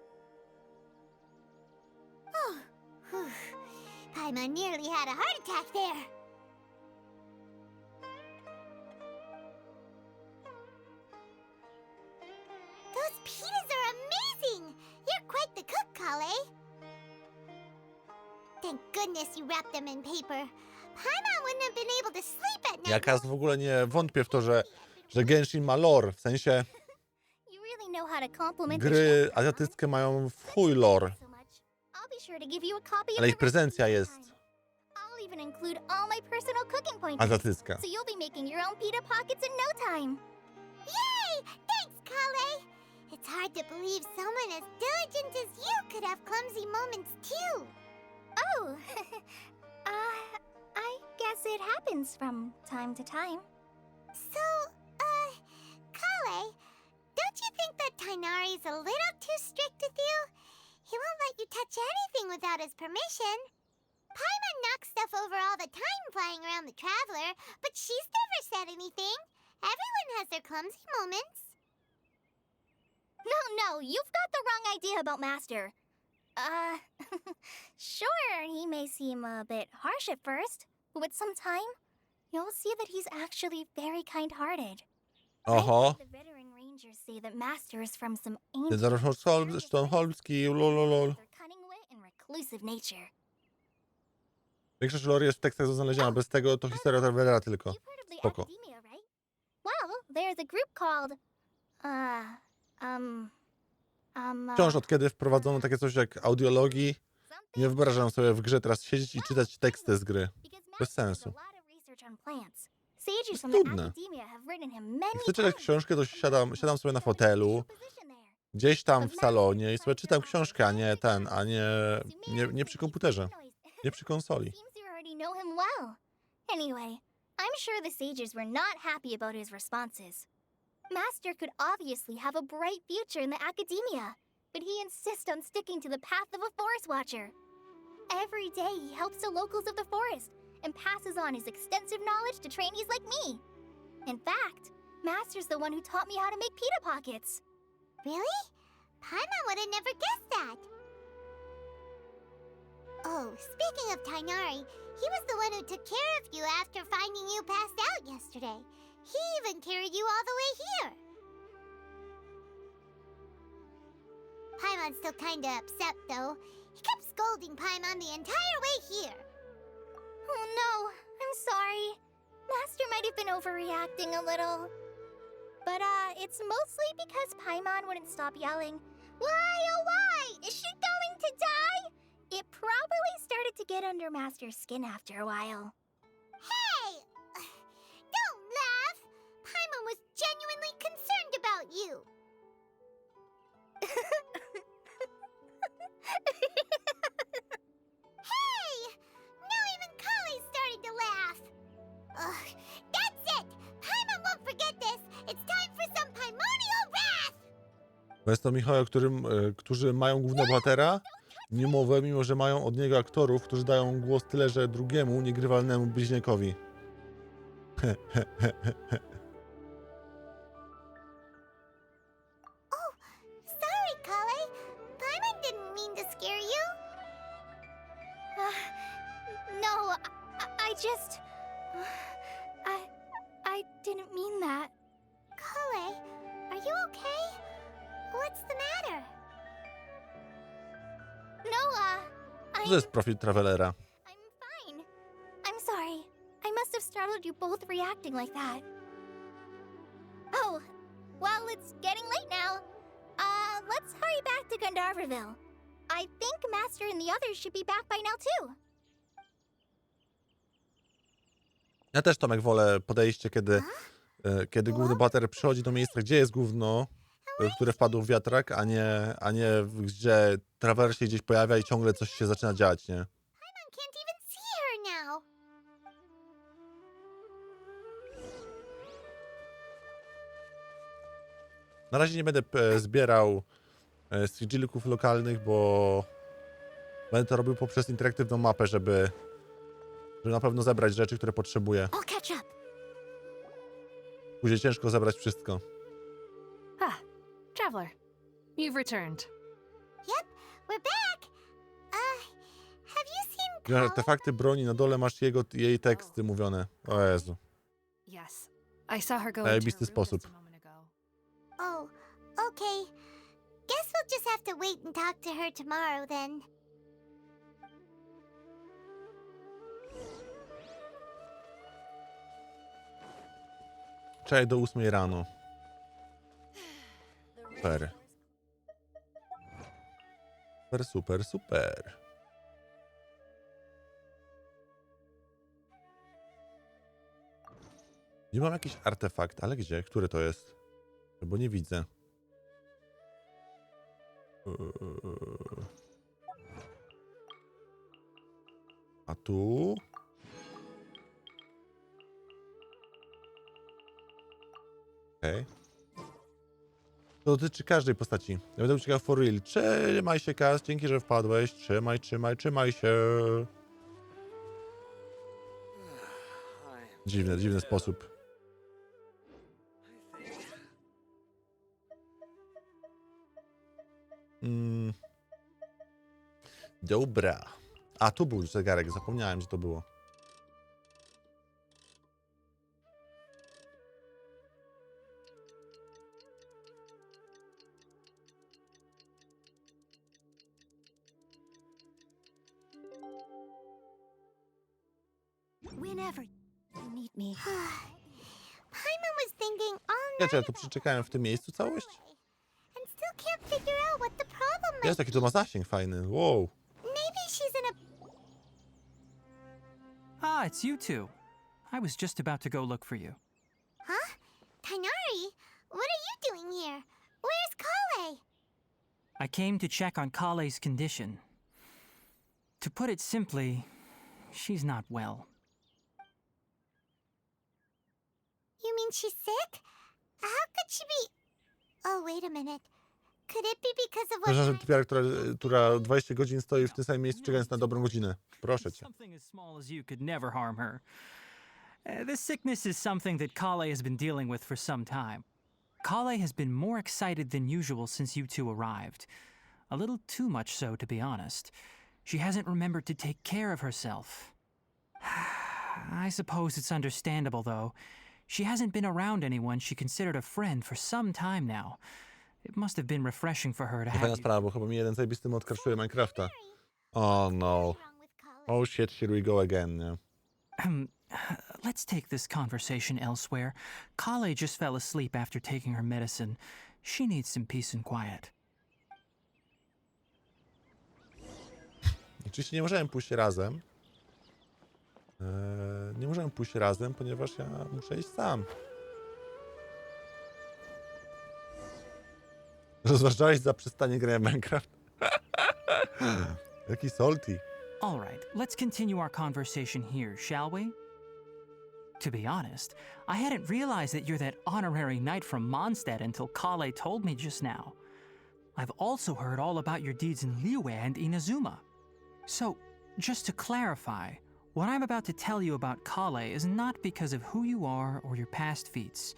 Speaker 2: Oh, whew. Paimon nearly had a heart attack there. Thank goodness you wrapped them in paper. Paimon wouldn't have been able to sleep at night.
Speaker 1: Ja w ogóle nie wątpię w to, że Genshin ma lore, w sensie
Speaker 5: You really know how to compliment the
Speaker 1: gry
Speaker 5: show,
Speaker 1: azjatyckie mają w chuj lore,
Speaker 5: so much. I'll be sure to give you a copy of
Speaker 1: ale
Speaker 5: the
Speaker 1: ich prezencja
Speaker 5: recipe
Speaker 1: jest
Speaker 5: sometime. I'll even include all my personal cooking pointers,
Speaker 1: azjatycka.
Speaker 5: so you'll be making your own pita pockets in no time.
Speaker 2: Yay! Thanks, Kale. It's hard to believe someone as diligent as you could have clumsy moments too.
Speaker 5: Oh, I guess it happens from time to time.
Speaker 2: So, Kale, don't you think that 𝗏𝗏𝗃𝗏's a little too strict with you? He won't let you touch anything without his permission. Paimon knocks stuff over all the time flying around the Traveler, but she's never said anything. Everyone has their clumsy moments.
Speaker 5: No, you've got the wrong idea about Master. Sure, he may seem a bit harsh at first, but with some time, you'll see that he's actually very kind-hearted.
Speaker 1: Oho.
Speaker 5: The veteran rangers say that Master is from some
Speaker 1: Ten
Speaker 5: ancient...
Speaker 1: 𝗏𝗏𝘃𝗏𝘃 lololol.
Speaker 5: Their cunning wit and reclusive nature.
Speaker 1: Większość lore jest w tekstach do znalezienia, bez tego to historia Travelera tylko.
Speaker 5: You've heard of the
Speaker 1: Spoko.
Speaker 5: Academia, right? Well, there's a group called...
Speaker 1: Wciąż od kiedy wprowadzono takie coś jak audiologii, nie wyobrażam sobie w grze teraz siedzieć i czytać teksty z gry. Bez sensu.
Speaker 5: Sages from
Speaker 1: trudne.
Speaker 5: the Academia have written him many
Speaker 1: Jak chcę czytać
Speaker 5: times.
Speaker 1: książkę, to siadam sobie na fotelu, gdzieś tam w salonie i sobie czytam książkę, a nie przy komputerze, nie przy konsoli.
Speaker 5: Seems you already know him well. Anyway, I'm sure the sages were not happy about his responses. Master could obviously have a bright future in the Academia, but he insists on sticking to the path of a forest watcher. Every day he helps the locals of the forest and passes on his extensive knowledge to trainees like me. In fact, Master's the one who taught me how to make pita pockets.
Speaker 2: Really? Paimon would have never guessed that. Oh, speaking of 𝗏𝗏𝗃𝗏, he was the one who took care of you after finding you passed out yesterday. He even carried you all the way here. Paimon's still kinda upset, though. He kept scolding Paimon the entire way here.
Speaker 5: Oh no, I'm sorry. Master might have been overreacting a little. But, it's mostly because Paimon wouldn't stop yelling, "Why, oh why? Is she going to die?" It probably started to get under Master's skin after a while.
Speaker 2: Hey! Don't laugh! Paimon was genuinely concerned about you. Hey! Now even Kale started to laugh. Ugh, that's it! Paimon won't forget this! It's time for some Paimonial wrath!
Speaker 1: Bo jest to Michał, którzy mają głównego bohatera, niemowę, mimo że mają od niego aktorów, którzy dają głos tyle, że drugiemu, niegrywalnemu bliźniakowi.
Speaker 2: Sorry, Kale. Paimon didn't mean to scare you.
Speaker 5: No, I just... I didn't mean that.
Speaker 2: Kale, are you okay? What's the matter?
Speaker 5: No,
Speaker 1: Co to jest profil Travelera?
Speaker 5: I'm fine. I'm sorry. I must have startled you both reacting like that. Oh, well, it's getting late now. Let's hurry back to 𝗏𝗏𝗃𝗏. I think Master and the others should be back by now, too.
Speaker 1: Ja też, Tomek, wolę podejście, kiedy główny bohater przychodzi do miejsca, gdzie jest gówno, które wpadło w wiatrak, a nie gdzie Traveler się gdzieś pojawia i ciągle coś się zaczyna dziać, nie?
Speaker 2: Paimon can't even see her now.
Speaker 1: Na razie nie będę zbierał sigilków lokalnych, bo będę to robił poprzez interaktywną mapę, żeby na pewno zebrać rzeczy, które potrzebuję.
Speaker 4: I'll catch up.
Speaker 1: Później ciężko zebrać wszystko.
Speaker 4: Traveler, you've returned.
Speaker 2: Yep, we're back. Have you seen
Speaker 1: Wziąłem
Speaker 2: Kale?
Speaker 1: artefakty broni, na dole masz jej teksty mówione. O Jezu.
Speaker 4: Yes, I saw her go
Speaker 1: Zajebisty
Speaker 4: into her room
Speaker 1: sposób.
Speaker 4: just a moment ago.
Speaker 2: Oh, okay. Guess we'll just have to wait and talk to her tomorrow then.
Speaker 1: Wczoraj do 8 rano. Super. Super, super, super. Nie mam jakiś artefakt, ale gdzie? Który to jest? Bo nie widzę. A tu? Okej. To dotyczy każdej postaci. Ja będę uciekał for real. Trzymaj się, Kaz, dzięki, że wpadłeś. Trzymaj, trzymaj, trzymaj się. Dziwny, dziwny sposób. Dobra. A, tu był zegarek, zapomniałem, że to było.
Speaker 5: Whenever you need me.
Speaker 2: Paimon was thinking all
Speaker 1: Ja
Speaker 2: night
Speaker 1: tu przeczekałem w tym miejscu całość.
Speaker 2: and still can't figure out what the problem might
Speaker 1: Jest taki to ma zasięg fajny. Wow.
Speaker 2: Maybe she's in a...
Speaker 3: Ah, it's you two. I was just about to go look for you.
Speaker 2: Huh? Tighnari? What are you doing here? Where's Kale?
Speaker 3: I came to check on Kale's condition. To put it simply, she's not well.
Speaker 2: You mean she's sick? How could she be... Oh, wait a minute. Could it be because of what...
Speaker 1: Przepraszam, typiara, która 20 godzin stoi w tym samym miejscu, czekając na dobrą godzinę. Proszę cię.
Speaker 3: Something as small as you could never harm her. This sickness is something that Kale has been dealing with for some time. Kale has been more excited than usual since you two arrived. A little too much so, to be honest. She hasn't remembered to take care of herself. I suppose it's understandable, though. She hasn't been around anyone she considered a friend for some time now. It must have been refreshing for her to have
Speaker 1: Fajna
Speaker 3: you.
Speaker 1: sprawa, bo chyba mi jeden zajebisty mod crashuje Minecrafta. Oh no.
Speaker 2: What's wrong with Kale?
Speaker 1: Oh shit, here we go again, nie?
Speaker 3: Let's take this conversation elsewhere. Kale just fell asleep after taking her medicine. She needs some peace and quiet.
Speaker 1: Oczywiście nie możemy pójść razem. Nie możemy pójść razem, ponieważ ja muszę iść sam. Rozważałeś zaprzestanie grania w Minecraft? Jaki salty.
Speaker 3: All right, let's continue our conversation here, shall we? To be honest, I hadn't realized that you're that honorary knight from Mondstadt until Kale told me just now. I've also heard all about your deeds in Liyue and Inazuma. So, just to clarify, what I'm about to tell you about Kale is not because of who you are or your past feats.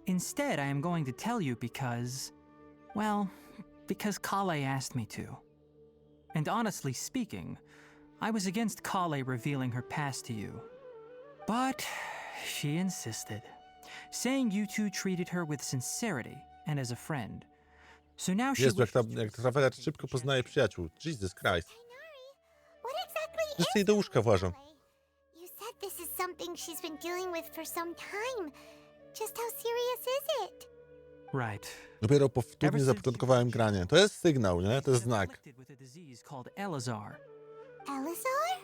Speaker 3: Instead, I am going to tell you because, well, because Kale asked me to. And honestly speaking, I was against Kale revealing her past to you. But she insisted, saying you two treated her with sincerity and as a friend. So now she
Speaker 1: Jezu,
Speaker 3: wishes to
Speaker 1: jak traweler szybko poznaje przyjaciół. Jesus Christ.
Speaker 2: What exactly
Speaker 1: Wszyscy
Speaker 2: is
Speaker 1: jej do łóżka włażą.
Speaker 2: Kale? You said this is something she's been dealing with for some time. Just how serious is it?
Speaker 3: Right.
Speaker 1: Dopiero po wtórnie zapoczątkowałem granie. To jest sygnał, nie? To jest znak.
Speaker 3: Afflicted with a disease called Elazar.
Speaker 2: Elazar?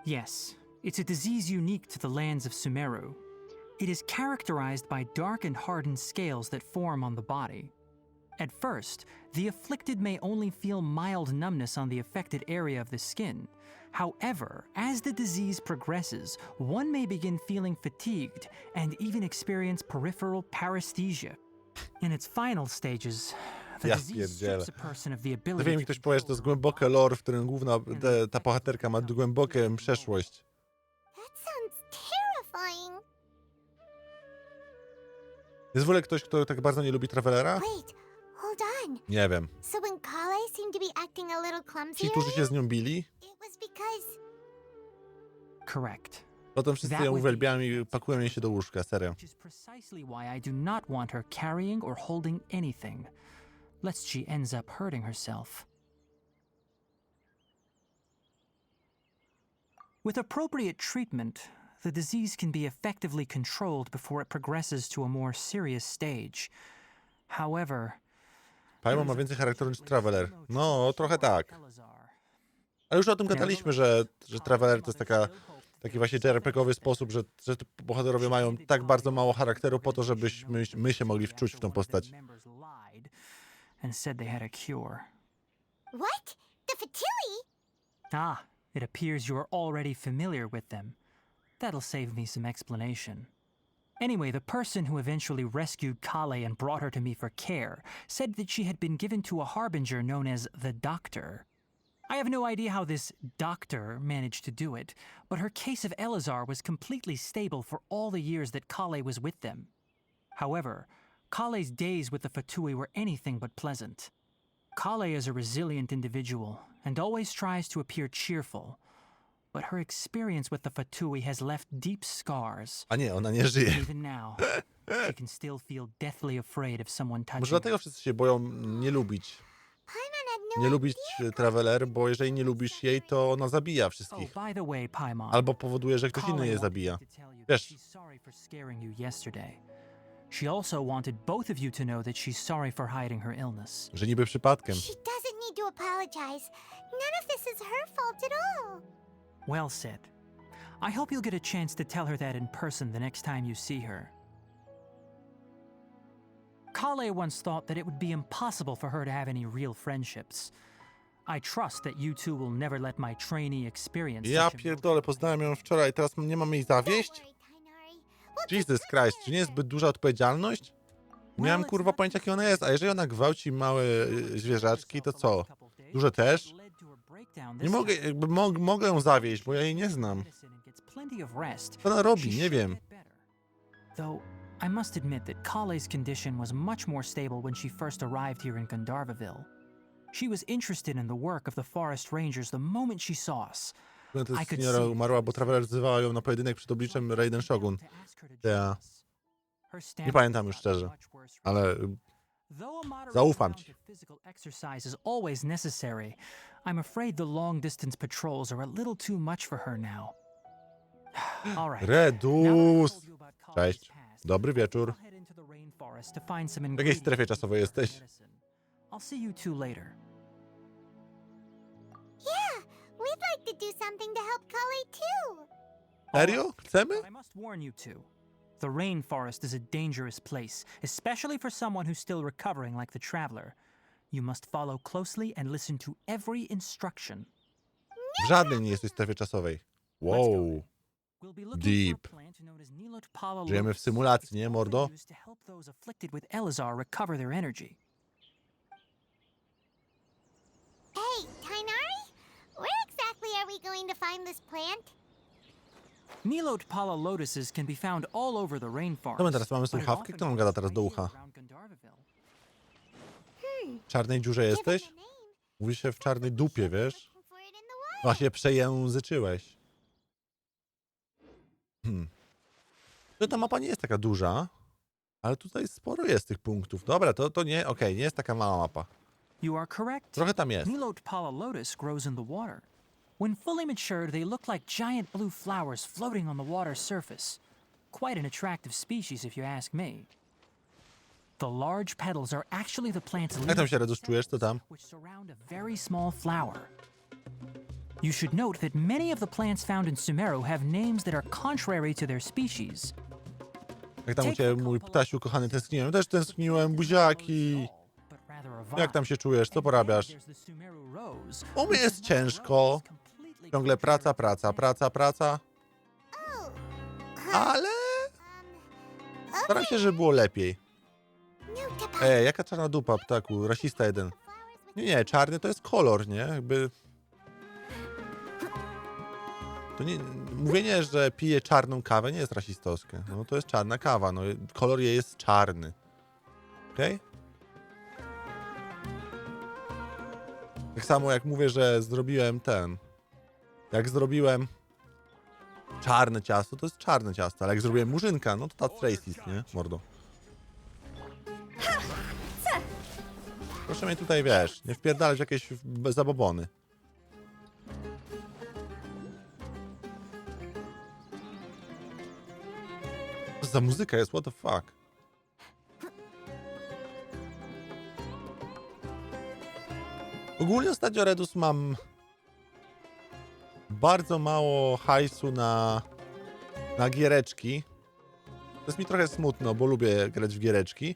Speaker 3: Yes, it's a disease unique to the lands of Sumeru. It is characterized by dark and hardened scales that form on the body. At first, the afflicted may only feel mild numbness on the affected area of the skin. However, as the disease progresses, one may begin feeling fatigued and even experience peripheral paresthesia. In its final stages, the
Speaker 1: Ja
Speaker 3: disease
Speaker 1: pierdzielę.
Speaker 3: strips a person of the
Speaker 1: Zawsze
Speaker 3: ability
Speaker 1: mi ktoś powie, że to jest głębokie lore, w którym główna, ta bohaterka ma głęboką przeszłość.
Speaker 2: That sounds terrifying.
Speaker 1: Jest w ogóle ktoś, kto tak bardzo nie lubi Travelera?
Speaker 2: Wait, hold on.
Speaker 1: Nie wiem.
Speaker 2: So when Kale seemed to be acting a little
Speaker 1: Ci,
Speaker 2: clumsy,
Speaker 1: którzy się z nią bili,
Speaker 2: it was because...
Speaker 3: correct.
Speaker 1: potem wszyscy ją uwielbiają i pakują jej się do łóżka, serio.
Speaker 3: Which is precisely why I do not want her carrying or holding anything, lest she ends up hurting herself. With appropriate treatment, the disease can be effectively controlled before it progresses to a more serious stage. However,
Speaker 1: 𝗏𝗏 ma więcej charakteru niż Traveler. No, trochę tak. Ale już o tym gadaliśmy, że Traveler to jest taki właśnie JRPG-owy sposób, że bohaterowie mają tak bardzo mało charakteru po to, żebyśmy my się mogli wczuć w tą postać.
Speaker 3: And said they had a cure.
Speaker 2: What? The 𝗏𝗂𝗃?
Speaker 3: Ah, it appears you are already familiar with them. That'll save me some explanation. Anyway, the person who eventually rescued 𝗏𝗁 and brought her to me for care said that she had been given to a harbinger known as the Doctor. I have no idea how this doctor managed to do it, but her case of 𝗏𝗲𝘅 was completely stable for all the years that 𝗏𝗁 was with them. However, 𝗏𝗁's days with the 𝗏𝗂𝗃 were anything but pleasant. 𝗏𝗁 is a resilient individual and always tries to appear cheerful, but her experience with the 𝗏𝗂𝗃 has left deep scars.
Speaker 1: A nie, ona nie żyje.
Speaker 3: Even now, she can still feel deathly afraid of someone touching
Speaker 1: Może
Speaker 3: her.
Speaker 1: dlatego wszyscy się boją nie lubić.
Speaker 2: Paimon had no
Speaker 1: Nie lubić Traveler, bo jeżeli nie lubisz jej, to ona zabija
Speaker 3: Oh,
Speaker 1: wszystkich.
Speaker 3: by the way, 𝗏𝗏.
Speaker 1: Albo powoduje, że ktoś inny je zabija. Wiesz,
Speaker 3: She's sorry for scaring you yesterday. She also wanted both of you to know that she's sorry for hiding her illness.
Speaker 1: że niby przypadkiem.
Speaker 2: She doesn't need to apologize. None of this is her fault at all.
Speaker 3: Well said. I hope you'll get a chance to tell her that in person the next time you see her. 𝗏𝗁 once thought that it would be impossible for her to have any real friendships. I trust that you two will never let my trainee experience
Speaker 1: Ja
Speaker 3: such
Speaker 1: pierdolę, poznałem ją wczoraj, teraz nie mam jej zawieść?
Speaker 2: Don't worry, 𝗏𝗁. We'll
Speaker 1: Jesus Christ, czy nie jest zbyt duża odpowiedzialność? Nie miałem kurwa pojęcia, jakie ona jest, a jeżeli ona gwałci małe zwierzaczki, to co? Duże też? Nie mogę, jakby mogę ją zawieść, bo ja jej nie znam. Co ona robi? Nie wiem.
Speaker 3: Though I must admit that 𝗏𝗁's condition was much more stable when she first arrived here in 𝗏𝗏𝘃. She was interested in the work of the forest rangers the moment she saw us.
Speaker 1: To jest seniora umarła, bo Traveler wzywała ją na pojedynek przed obliczem Raiden Shogun. Ja. Nie pamiętam już szczerze, ale zaufam ci.
Speaker 3: Physical exercise is always necessary. I'm afraid the long distance patrols are a little too much for her now. All right.
Speaker 1: Redus! Cześć. Dobry wieczór.
Speaker 3: W
Speaker 1: jakiej strefie czasowej jesteś?
Speaker 3: I'll see you two later.
Speaker 2: Yeah, we'd like to do something to help 𝗏𝗁 too.
Speaker 1: Serio? Chcemy?
Speaker 3: But I must warn you two. The rainforest is a dangerous place, especially for someone who's still recovering like the traveler. You must follow closely and listen to every instruction.
Speaker 1: W żadnej nie jesteś w strefie czasowej. Wow.
Speaker 3: We'll be looking
Speaker 1: Deep.
Speaker 3: for a plant known as 𝗏𝗏𝗃𝗁𝘃
Speaker 1: Żyjemy w symulacji, nie,
Speaker 3: It's
Speaker 1: mordo?
Speaker 3: used to help those afflicted with 𝗏𝗏𝗃 recover their energy.
Speaker 2: Hey, 𝗏𝗏𝗃, where exactly are we going to find this plant?
Speaker 3: 𝗏𝗏𝗃𝗁𝗃 lotuses can be found all over the rainforest.
Speaker 1: To my teraz mamy
Speaker 3: but it
Speaker 1: słuchawkę,
Speaker 3: often
Speaker 1: kto nam
Speaker 3: grows
Speaker 1: gada teraz do
Speaker 3: right
Speaker 1: ucha?
Speaker 3: here around 𝗏𝗏𝗃.
Speaker 1: W czarnej dziurze
Speaker 2: Give it
Speaker 1: jesteś?
Speaker 2: a name.
Speaker 1: Mówi się w czarnej dupie, wiesz?
Speaker 2: Looking for it in the wild.
Speaker 1: Właśnie przejęzyczyłeś. To ta mapa nie jest taka duża, ale tutaj sporo jest tych punktów. Dobra, to nie, okej, nie jest taka mała mapa.
Speaker 3: You are correct.
Speaker 1: Trochę tam jest.
Speaker 3: 𝗏𝗏𝗃𝗁 lotus grows in the water. When fully matured, they look like giant blue flowers floating on the water's surface. Quite an attractive species, if you ask me. The large petals are actually the plant's
Speaker 1: Jak tam
Speaker 3: leaves,
Speaker 1: się, Redus, czujesz? Co tam?
Speaker 3: which surround a very small flower. You should note that many of the plants found in Sumeru have names that are contrary to their species.
Speaker 1: Jak tam u ciebie, mój ptasiu kochany, tęskniłem? Też tęskniłem, buziaki.
Speaker 3: But rather a
Speaker 1: Jak tam się czujesz? Co
Speaker 3: And
Speaker 1: porabiasz?
Speaker 3: then there's the Sumeru rose,
Speaker 1: U mnie
Speaker 3: which
Speaker 1: jest
Speaker 3: is not
Speaker 1: ciężko.
Speaker 3: rose, completely
Speaker 1: Ciągle praca, praca, praca, praca.
Speaker 2: Oh.
Speaker 1: Ale staram się, żeby było lepiej.
Speaker 2: No to
Speaker 1: Jaka czarna dupa, ptaku, rasista jeden. Nie, czarny to jest kolor, nie? Jakby... To nie... Mówienie, że pije czarną kawę nie jest rasistowskie. No to jest czarna kawa, no kolor jej jest czarny. Okej? Tak samo jak mówię, że zrobiłem Jak zrobiłem czarne ciasto, to jest czarne ciasto, ale jak zrobiłem murzynka, no to that's racist, nie? Mordo. Proszę mnie tutaj, wiesz, nie wpierdalać w jakieś zabobony. za muzyka jest? What the fuck? Ogólnie ostatnio, Redus, mam bardzo mało hajsu na giereczki. To jest mi trochę smutno, bo lubię grać w giereczki.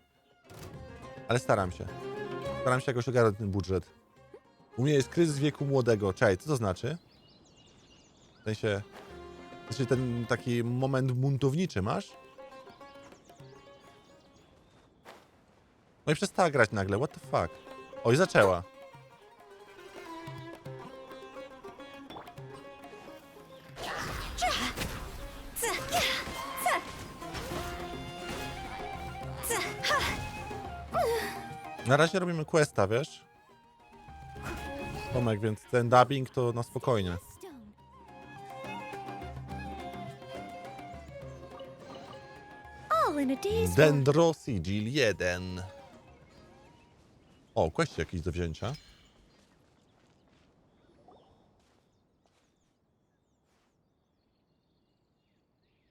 Speaker 1: Ale staram się. Staram się jakoś ogarnąć ten budżet. U mnie jest kryzys wieku młodego. Czekaj, co to znaczy? W sensie ten taki moment buntowniczy masz? No i przestała grać nagle, what the fuck? Oj, zaczęła. Na razie robimy questa, wiesz? Tomek, więc ten dubbing to na spokojnie.
Speaker 5: All in a day's work.
Speaker 1: Dendrosigil 1. O, quest jakiś do wzięcia.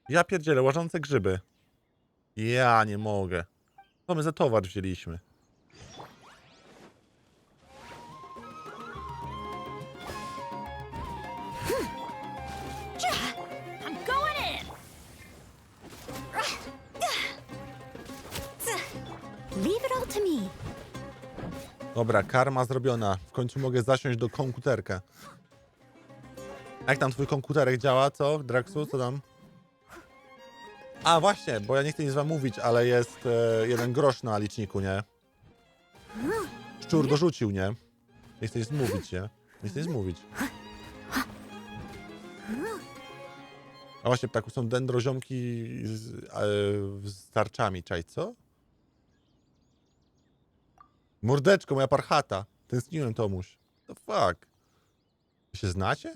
Speaker 1: Ja pierdzielę, łażące grzyby. Ja nie mogę. Co my za towar wzięliśmy?
Speaker 5: I'm going in. Leave it all to me.
Speaker 1: Dobra, karma zrobiona. W końcu mogę zasiąść do komputerka. Jak tam twój komputerek działa, co? Draxu, co tam? A właśnie, bo ja nie chcę nic wam mówić, ale jest 1 grosz na liczniku, nie? Szczur dorzucił, nie? Nie chcę nic mówić, nie? Nie chcę nic mówić. A właśnie, ptaku, są dendroziomki z tarczami. Czaj, co? Mordeczko, moja parchata. Tęskniłem, Tomuś. The fuck? Wy się znacie?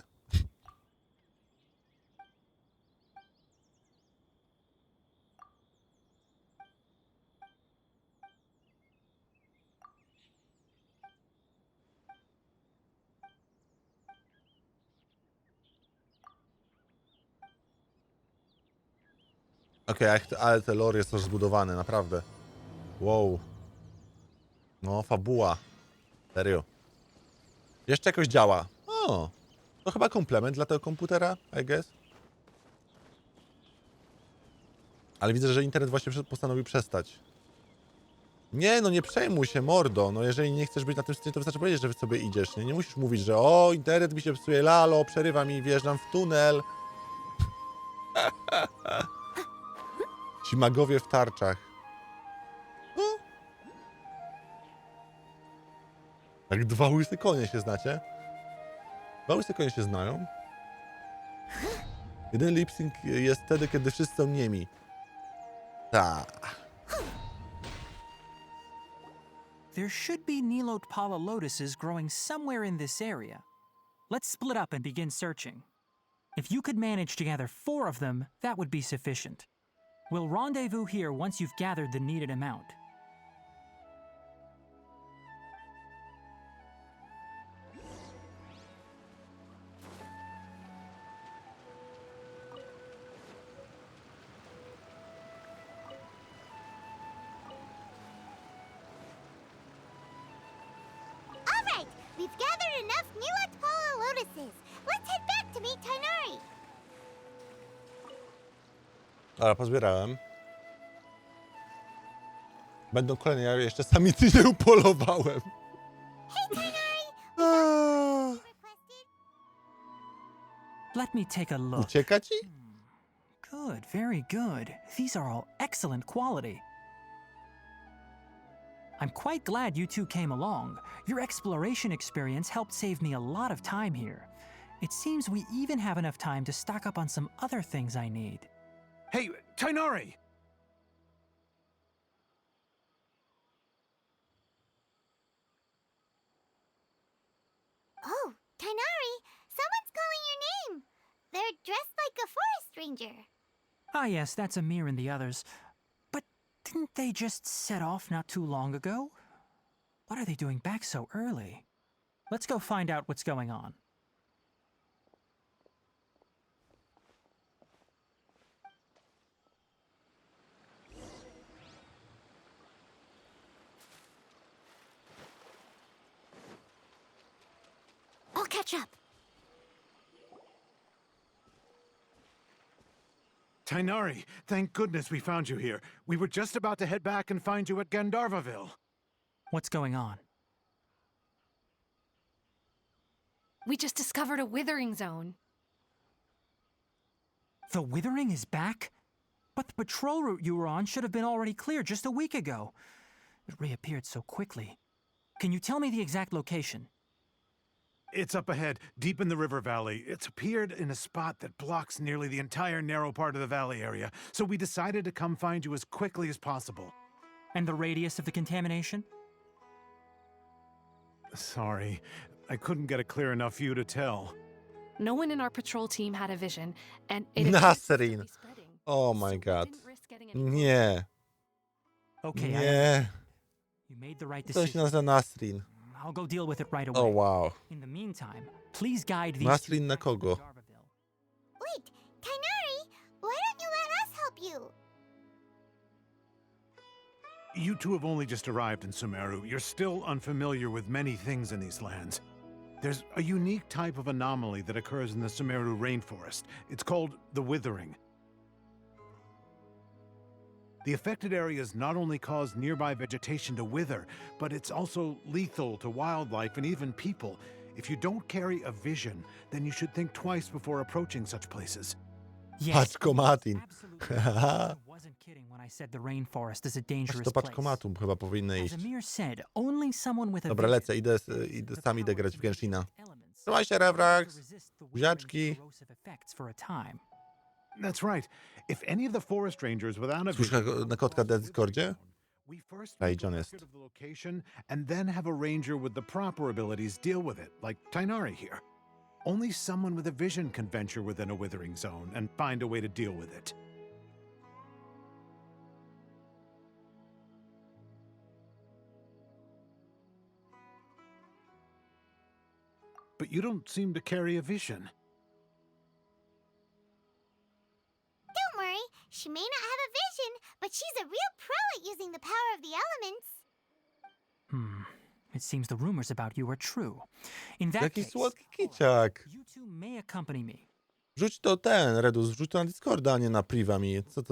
Speaker 1: Okej, ale te lore jest rozbudowane, naprawdę. Wow. No, fabuła. Serio. Jeszcze jakoś działa. O, to chyba komplement dla tego komputera, I guess. Ale widzę, że internet właśnie postanowił przestać. Nie, no nie przejmuj się, mordo. No jeżeli nie chcesz być na tym stronie, to wystarczy powiedzieć, że sobie idziesz. Nie musisz mówić, że o, internet mi się psuje, lalo, przerywa mi, wjeżdżam w tunel. Ci magowie w tarczach. No. Jak 2 łyse konie się znacie? 2 łyse konie się znają? Jeden lip-sync jest wtedy, kiedy wszyscy są niemi.
Speaker 3: There should be 𝗧𝗏𝗃𝗁 growing somewhere in this area. Let's split up and begin searching. If you could manage to gather 4 of them, that would be sufficient. We'll rendezvous here once you've gathered the needed amount.
Speaker 2: Alright, we've gathered enough 𝗬𝗏𝗃𝗁. Let's head back to meet 𝗏𝗏𝗃𝗁𝗏.
Speaker 1: Ale pozbierałem. Będą kolejne, ja jeszcze samicy nie upolowałem.
Speaker 2: Requested.
Speaker 3: Let me take a look.
Speaker 1: Ucieka ci?
Speaker 3: Good, very good. These are all excellent quality. I'm quite glad you two came along. Your exploration experience helped save me a lot of time here. It seems we even have enough time to stock up on some other things I need.
Speaker 6: Hey, 𝗏𝗏𝗃𝗁𝗏!
Speaker 2: Oh, 𝗏𝗏𝗃𝗁𝗏, someone's calling your name. They're dressed like a forest ranger.
Speaker 3: Ah yes, that's Amir and the others. But didn't they just set off not too long ago? What are they doing back so early? Let's go find out what's going on.
Speaker 5: catch up.
Speaker 6: Tighnari, thank goodness we found you here. We were just about to head back and find you at 𝗏𝗏𝘃.
Speaker 3: What's going on?
Speaker 4: We just discovered a withering zone.
Speaker 3: The withering is back? But the patrol route you were on should have been already clear just a week ago. It reappeared so quickly. Can you tell me the exact location?
Speaker 6: It's up ahead, deep in the river valley. It's appeared in a spot that blocks nearly the entire narrow part of the valley area, so we decided to come find you as quickly as possible.
Speaker 3: And the radius of the contamination?
Speaker 6: Sorry, I couldn't get a clear enough view to tell.
Speaker 4: No one in our patrol team had a vision, and it
Speaker 1: Nasrin.
Speaker 4: appears to be spreading.
Speaker 1: Oh
Speaker 4: So
Speaker 1: my
Speaker 4: we
Speaker 1: god.
Speaker 4: didn't risk getting any
Speaker 1: Nie.
Speaker 3: Okay,
Speaker 1: Nie.
Speaker 3: you made the right
Speaker 1: To się
Speaker 3: decision.
Speaker 1: nazywa Nasrin.
Speaker 3: I'll go deal with it right away.
Speaker 1: O wow.
Speaker 3: In the meantime, please guide these
Speaker 1: Nasrin
Speaker 3: two
Speaker 1: na
Speaker 3: back to
Speaker 1: kogo?
Speaker 3: 𝗏𝗏𝘃.
Speaker 2: Wait, Tighnari, why don't you let us help you?
Speaker 6: You two have only just arrived in Sumeru. You're still unfamiliar with many things in these lands. There's a unique type of anomaly that occurs in the Sumeru rainforest. It's called the withering. The affected areas not only cause nearby vegetation to wither, but it's also lethal to wildlife and even people. If you don't carry a vision, then you should think twice before approaching such places.
Speaker 3: Yes,
Speaker 1: Paczkomatin.
Speaker 3: absolutely. I wasn't kidding when I said the rainforest is a
Speaker 1: Aż
Speaker 3: dangerous
Speaker 1: do
Speaker 3: place.
Speaker 1: paczkomatu chyba powinny
Speaker 3: As
Speaker 1: iść.
Speaker 3: Amir said, only someone with a
Speaker 1: Dobra,
Speaker 3: vision
Speaker 1: lecę, sam idę grać w Genshina.
Speaker 3: elements
Speaker 1: Trzymaj się,
Speaker 3: to
Speaker 1: 𝗏𝗏𝘃.
Speaker 3: resist the
Speaker 1: Buziaczki.
Speaker 3: withering's corrosive effects for a time.
Speaker 6: That's right. If any of the forest rangers without a
Speaker 1: Słyszę
Speaker 6: vision
Speaker 1: na kotka na Discordzie?
Speaker 6: we first
Speaker 1: Ej,
Speaker 6: make
Speaker 1: gdzie on
Speaker 6: a
Speaker 1: jest?
Speaker 6: record of the location and then have a ranger with the proper abilities deal with it, like Tighnari here. Only someone with a vision can venture within a withering zone and find a way to deal with it. But you don't seem to carry a vision.
Speaker 2: Don't worry, she may not have a vision, but she's a real pro at using the power of the elements.
Speaker 3: It seems the rumors about you are true. In that
Speaker 1: Jaki
Speaker 3: case,
Speaker 1: słodki kiciak.
Speaker 3: you two may accompany me.
Speaker 1: Wrzuć to Redus, wrzuć to na Discorda, a nie na priva mi. Co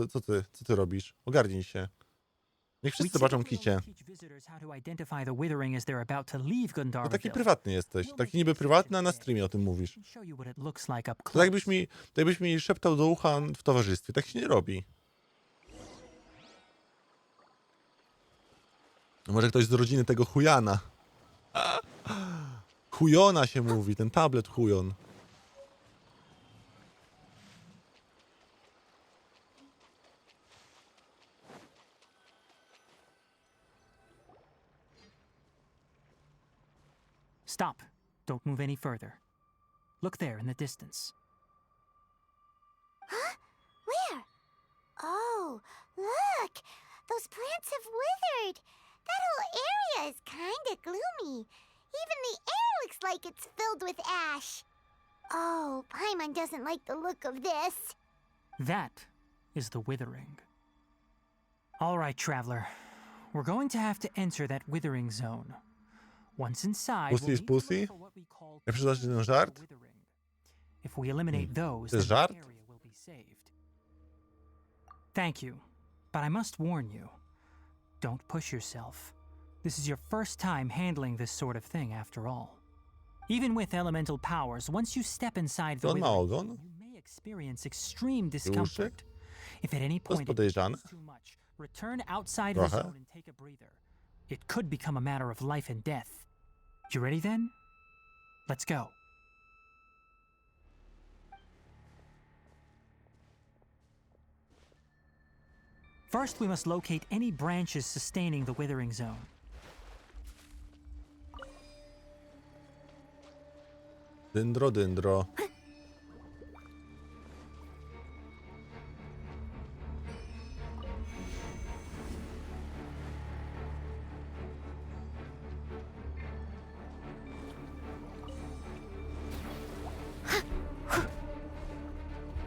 Speaker 1: ty robisz? Ogarnij się. Niech
Speaker 3: We
Speaker 1: wszyscy zobaczą
Speaker 3: typically
Speaker 1: kicie.
Speaker 3: only teach visitors how to identify the withering as they're about to leave
Speaker 1: No taki
Speaker 3: 𝗏𝗏𝘃.
Speaker 1: prywatny jesteś. Taki niby prywatny, a na streamie o tym mówisz.
Speaker 3: I can show you what it looks like up
Speaker 1: To
Speaker 3: close.
Speaker 1: jakbyś mi szeptał do ucha w towarzystwie. Tak się nie robi. No może ktoś z rodziny tego chujana. Chujona się mówi, ten tablet chujon.
Speaker 3: Stop. Don't move any further. Look there in the distance.
Speaker 2: Where? Oh, look! Those plants have withered. That whole area is kinda gloomy. Even the air looks like it's filled with ash. Oh, Paimon doesn't like the look of this.
Speaker 3: That is the withering. All right, traveler. We're going to have to enter that withering zone. Once inside,
Speaker 1: Pussy
Speaker 3: we'll
Speaker 1: is
Speaker 3: need to look
Speaker 1: pussy?
Speaker 3: for what we call
Speaker 1: Ja przeczytać ten
Speaker 3: the
Speaker 1: żart?
Speaker 3: withering. If we eliminate those,
Speaker 1: To jest
Speaker 3: then the
Speaker 1: żart?
Speaker 3: area will be saved. Thank you, but I must warn you. Don't push yourself. This is your first time handling this sort of thing, after all. Even with elemental powers, once you step inside the
Speaker 1: To on ma
Speaker 3: withering
Speaker 1: ogon?
Speaker 3: zone, you may experience extreme discomfort. If at any
Speaker 1: To jest
Speaker 3: point it
Speaker 1: podejrzane.
Speaker 3: becomes too much, return outside the
Speaker 1: Trochę.
Speaker 3: zone and take a breather. It could become a matter of life and death. You ready then? Let's go. First, we must locate any branches sustaining the withering zone.
Speaker 1: Dyndro.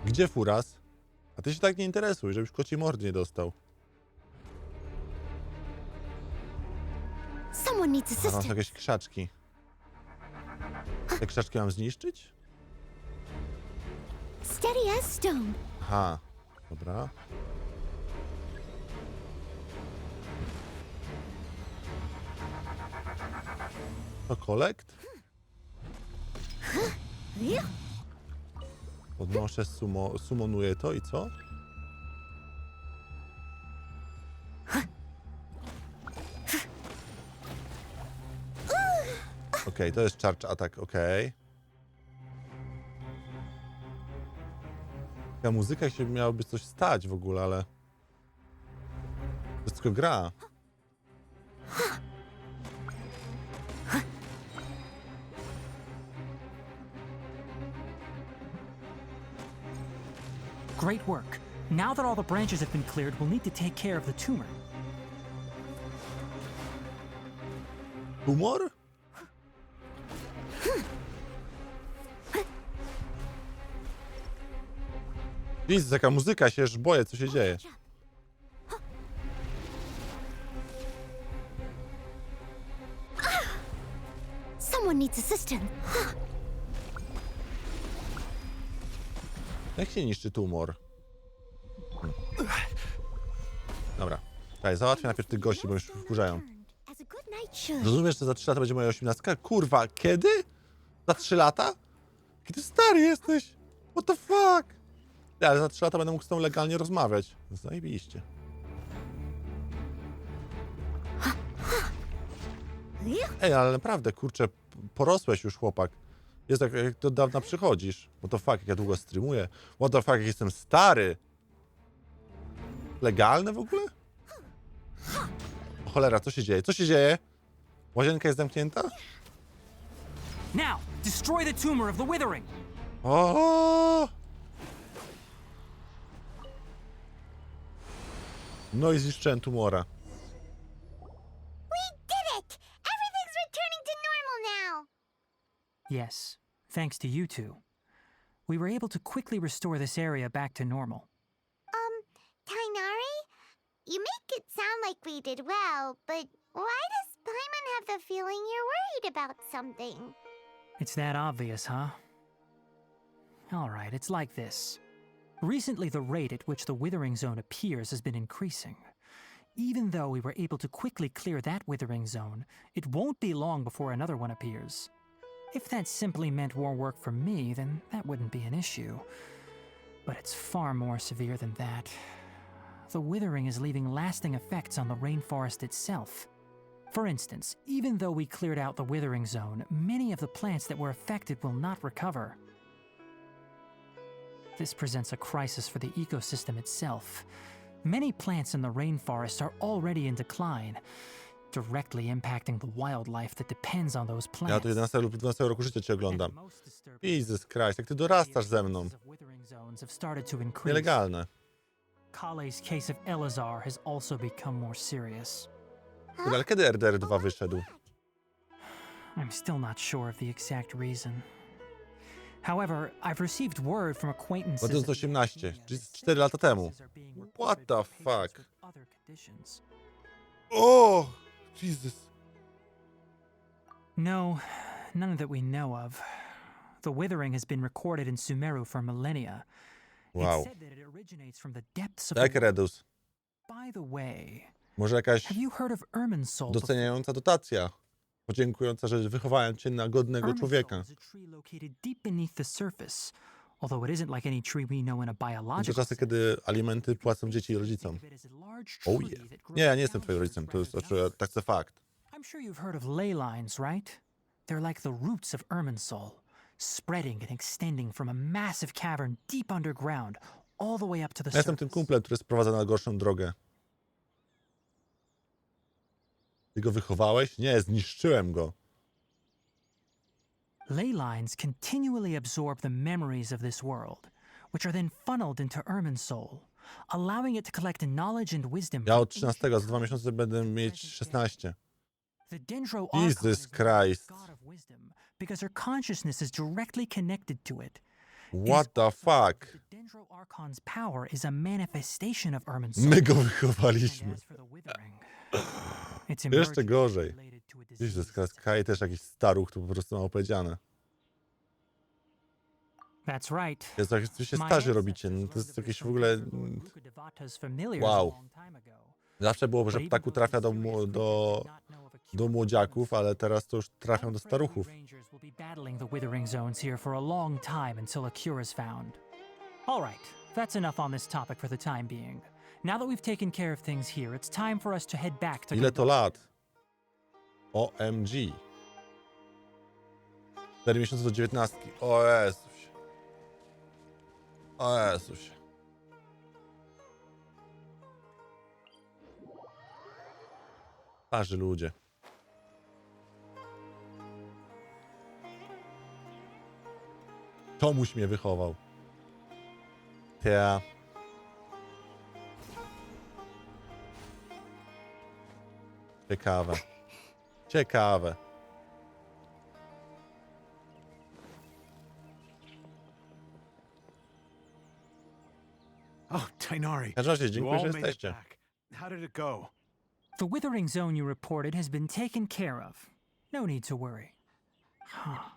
Speaker 1: Gdzie furas? A ty się tak nie interesuj, żebyś kociej mordy nie dostał.
Speaker 2: Someone needs
Speaker 1: A tam są
Speaker 2: assistance.
Speaker 1: jakieś krzaczki. Te krzaczki mam zniszczyć?
Speaker 2: Steady as stone.
Speaker 1: Aha, dobra. To kolekt? Podnoszę, summonuję to i co? Okej, to jest charge attack, okej. Taka muzyka, jak się miałoby coś stać w ogóle, ale... To jest tylko gra.
Speaker 3: Great work. Now that all the branches have been cleared, we'll need to take care of the tumor.
Speaker 1: Humor? Jezus, jaka muzyka, się już boję, co się dzieje.
Speaker 2: Someone needs assistance.
Speaker 1: Jak się niszczy tumor? Dobra. Daj, załatwię najpierw tych gości, bo już wkurzają.
Speaker 2: As a good knight should.
Speaker 1: Rozumiesz, że za 3 lata będzie moja 18? Kurwa, kiedy? Za 3 lata? Kiedy stary jesteś? What the fuck? Ja, ale za 3 lata będę mógł z tą legalnie rozmawiać. Zajebiście. Ej, ale naprawdę, kurczę, porosłeś już, chłopak. Jest jak do dawna przychodzisz. What the fuck, jak ja długo streamuję. What the fuck, jak jestem stary. Legalne w ogóle? O cholera, co się dzieje? Co się dzieje? Łazienka jest zamknięta?
Speaker 3: Now, destroy the tumor of the withering.
Speaker 1: O! No i zniszczyłem tumora.
Speaker 2: We did it! Everything's returning to normal now.
Speaker 3: Yes, thanks to you two. We were able to quickly restore this area back to normal.
Speaker 2: Tainari? You make it sound like we did well, but why does Paimon have the feeling you're worried about something?
Speaker 3: It's that obvious, huh? All right, it's like this. Recently, the rate at which the withering zone appears has been increasing. Even though we were able to quickly clear that withering zone, it won't be long before another one appears. If that simply meant more work for me, then that wouldn't be an issue. But it's far more severe than that. The withering is leaving lasting effects on the rainforest itself. For instance, even though we cleared out the withering zone, many of the plants that were affected will not recover. This presents a crisis for the ecosystem itself. Many plants in the rainforest are already in decline, directly impacting the wildlife that depends on those plants.
Speaker 1: Ja tu 11 lub 12 roku życia cię oglądam. Jesus Christ, jak ty dorastasz ze mną. Nielegalne.
Speaker 3: Kale's case of 𝗴𝗏𝗄 has also become more serious.
Speaker 1: Kurde, ale kiedy RDR 2 wyszedł?
Speaker 3: I'm still not sure of the exact reason. However, I've received word from acquaintances.
Speaker 1: 2018, czyli 4 lata temu. What the fuck? O! Jesus.
Speaker 3: No, none that we know of. The withering has been recorded in Sumeru for millennia.
Speaker 1: Wow.
Speaker 3: It's said that it originates from the depths of
Speaker 1: Tak,
Speaker 3: the...
Speaker 1: Redus.
Speaker 3: By the way,
Speaker 1: Może jakaś
Speaker 3: have you heard of 𝗴𝗰𝗁 before?
Speaker 1: doceniająca dotacja. Podziękująca, że wychowałem cię na godnego człowieka.
Speaker 3: 𝗴𝗁𝗁 is a tree located deep beneath the surface, although it isn't like any tree we know in a
Speaker 1: To
Speaker 3: biological
Speaker 1: czasy, kiedy alimenty płacą dzieci i rodzicom. Oh yeah. Nie, ja nie jestem twoim rodzicem, to jest tak to fakt.
Speaker 3: I'm sure you've heard of ley lines, right? They're like the roots of 𝗴𝗁𝗁, spreading and extending from a massive cavern deep underground, all the way up to the
Speaker 1: Ja jestem tym
Speaker 3: surface.
Speaker 1: kumplem, który sprowadza na gorszą drogę. Ty go wychowałeś? Nie, zniszczyłem go.
Speaker 3: Ley lines continually absorb the memories of this world, which are then funneled into 𝗴𝗏𝗁𝗁, allowing it to collect knowledge and wisdom.
Speaker 1: Ja
Speaker 3: from
Speaker 1: od 13, za 2 miesiące będę mieć 16.
Speaker 3: The Dendro
Speaker 1: Jesus
Speaker 3: Archon is the
Speaker 1: Christ.
Speaker 3: god of wisdom because her consciousness is directly connected to it.
Speaker 1: What the fuck?
Speaker 3: The Dendro Archon's power is a manifestation of 𝗴𝗁𝗁.
Speaker 1: My go
Speaker 3: And
Speaker 1: wychowaliśmy.
Speaker 3: as for the withering, its
Speaker 1: Jeszcze
Speaker 3: emergence
Speaker 1: gorzej.
Speaker 3: is related to a disease
Speaker 1: Jesus Christ, Kai też jakiś staruch, tu po prostu mało powiedziane.
Speaker 3: That's right.
Speaker 1: Jest tak, coś się
Speaker 3: My
Speaker 1: starzy robicie.
Speaker 3: ancestors
Speaker 1: No, to jest
Speaker 3: learned of
Speaker 1: jakieś
Speaker 3: the
Speaker 1: w ogóle...
Speaker 3: survival of 𝗏𝗏𝗏𝗏𝗏𝗏𝗏𝗏𝗏𝗏𝗏𝗏𝗏𝗏
Speaker 1: Wow.
Speaker 3: time ago.
Speaker 1: Zawsze było, że
Speaker 3: But even
Speaker 1: ptaku
Speaker 3: those
Speaker 1: trafia
Speaker 3: experienced
Speaker 1: do
Speaker 3: Rangers did not know of a cure
Speaker 1: do
Speaker 3: for
Speaker 1: młodziaków, ale teraz to już trafią
Speaker 3: All
Speaker 1: do
Speaker 3: friendly
Speaker 1: staruchów.
Speaker 3: Rangers will be battling the withering zones here for a long time until a cure is found. All right, that's enough on this topic for the time being. Now that we've taken care of things here, it's time for us to head back to
Speaker 1: Ile to
Speaker 3: Genshin.
Speaker 1: lat? OMG. 4 miesiące do 19. O Jezusie. O Jezusie. Starzy ludzie. Tomuś mnie wychował. Ja. Ciekawe. Ciekawe.
Speaker 6: Oh, Tighnari.
Speaker 1: W każdym razie,
Speaker 6: You
Speaker 1: dziękuję,
Speaker 6: all
Speaker 1: że
Speaker 6: made it
Speaker 1: jesteście.
Speaker 6: back. How did it go?
Speaker 3: The withering zone you reported has been taken care of. No need to worry. Huh.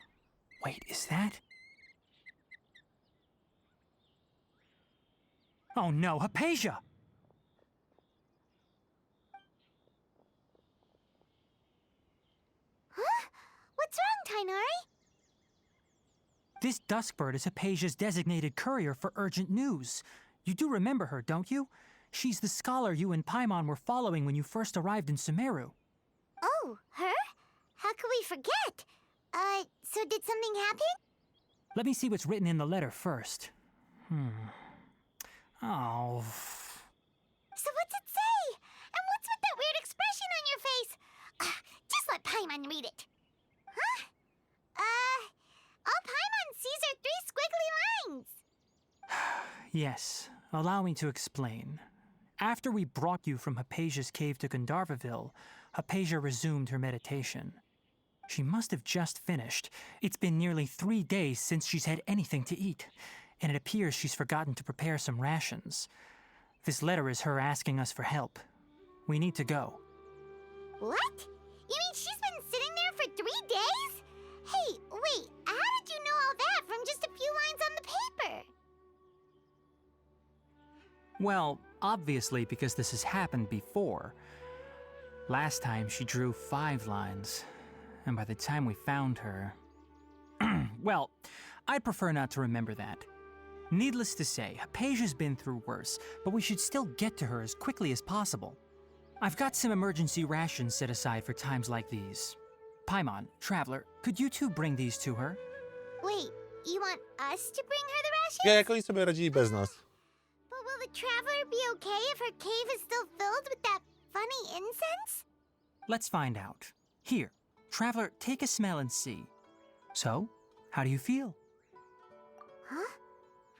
Speaker 3: Wait, is that? Oh no, 𝗏𝗏𝗃!
Speaker 2: What's wrong, 𝗏𝗨𝗏𝗏𝗏?
Speaker 3: This 𝗏𝗃𝗃 is 𝗏𝗏𝗃's designated courier for urgent news. You do remember her, don't you? She's the scholar you and 𝗏𝗆mon were following when you first arrived in Sumeru.
Speaker 2: Oh, her? How could we forget? So did something happen?
Speaker 3: Let me see what's written in the letter first. Oh.
Speaker 2: So what's it say? And what's with that weird expression on your face? Just let 𝗏𝗆mon read it. Huh? All 𝗏𝗆mon sees are 3 squiggly lines.
Speaker 3: Yes, allow me to explain. After we brought you from 𝗏𝗏𝗃𝗁𝗏's cave to 𝗴𝗏𝗃𝗀, 𝗏𝗏𝗃 resumed her meditation. She must have just finished. It's been nearly 3 days since she's had anything to eat, and it appears she's forgotten to prepare some rations. This letter is her asking us for help. We need to go.
Speaker 2: What? You mean she's been sitting there for 3 days? Hey, wait, how did you know all that from just a few lines on the paper?
Speaker 3: Well, obviously because this has happened before. Last time she drew 5 lines, and by the time we found her... Well, I'd prefer not to remember that. Needless to say, 𝗏𝗃𝗃's been through worse, but we should still get to her as quickly as possible. I've got some emergency rations set aside for times like these. 𝗏𝗆mon, Traveler, could you two bring these to her?
Speaker 2: Wait, you want us to bring her the rations?
Speaker 1: Ja, jak oni sobie radzili bez nas?
Speaker 2: But will the traveler be okay if her cave is still filled with that funny incense?
Speaker 3: Let's find out. Here, Traveler, take a smell and see. So, how do you feel?
Speaker 2: Huh?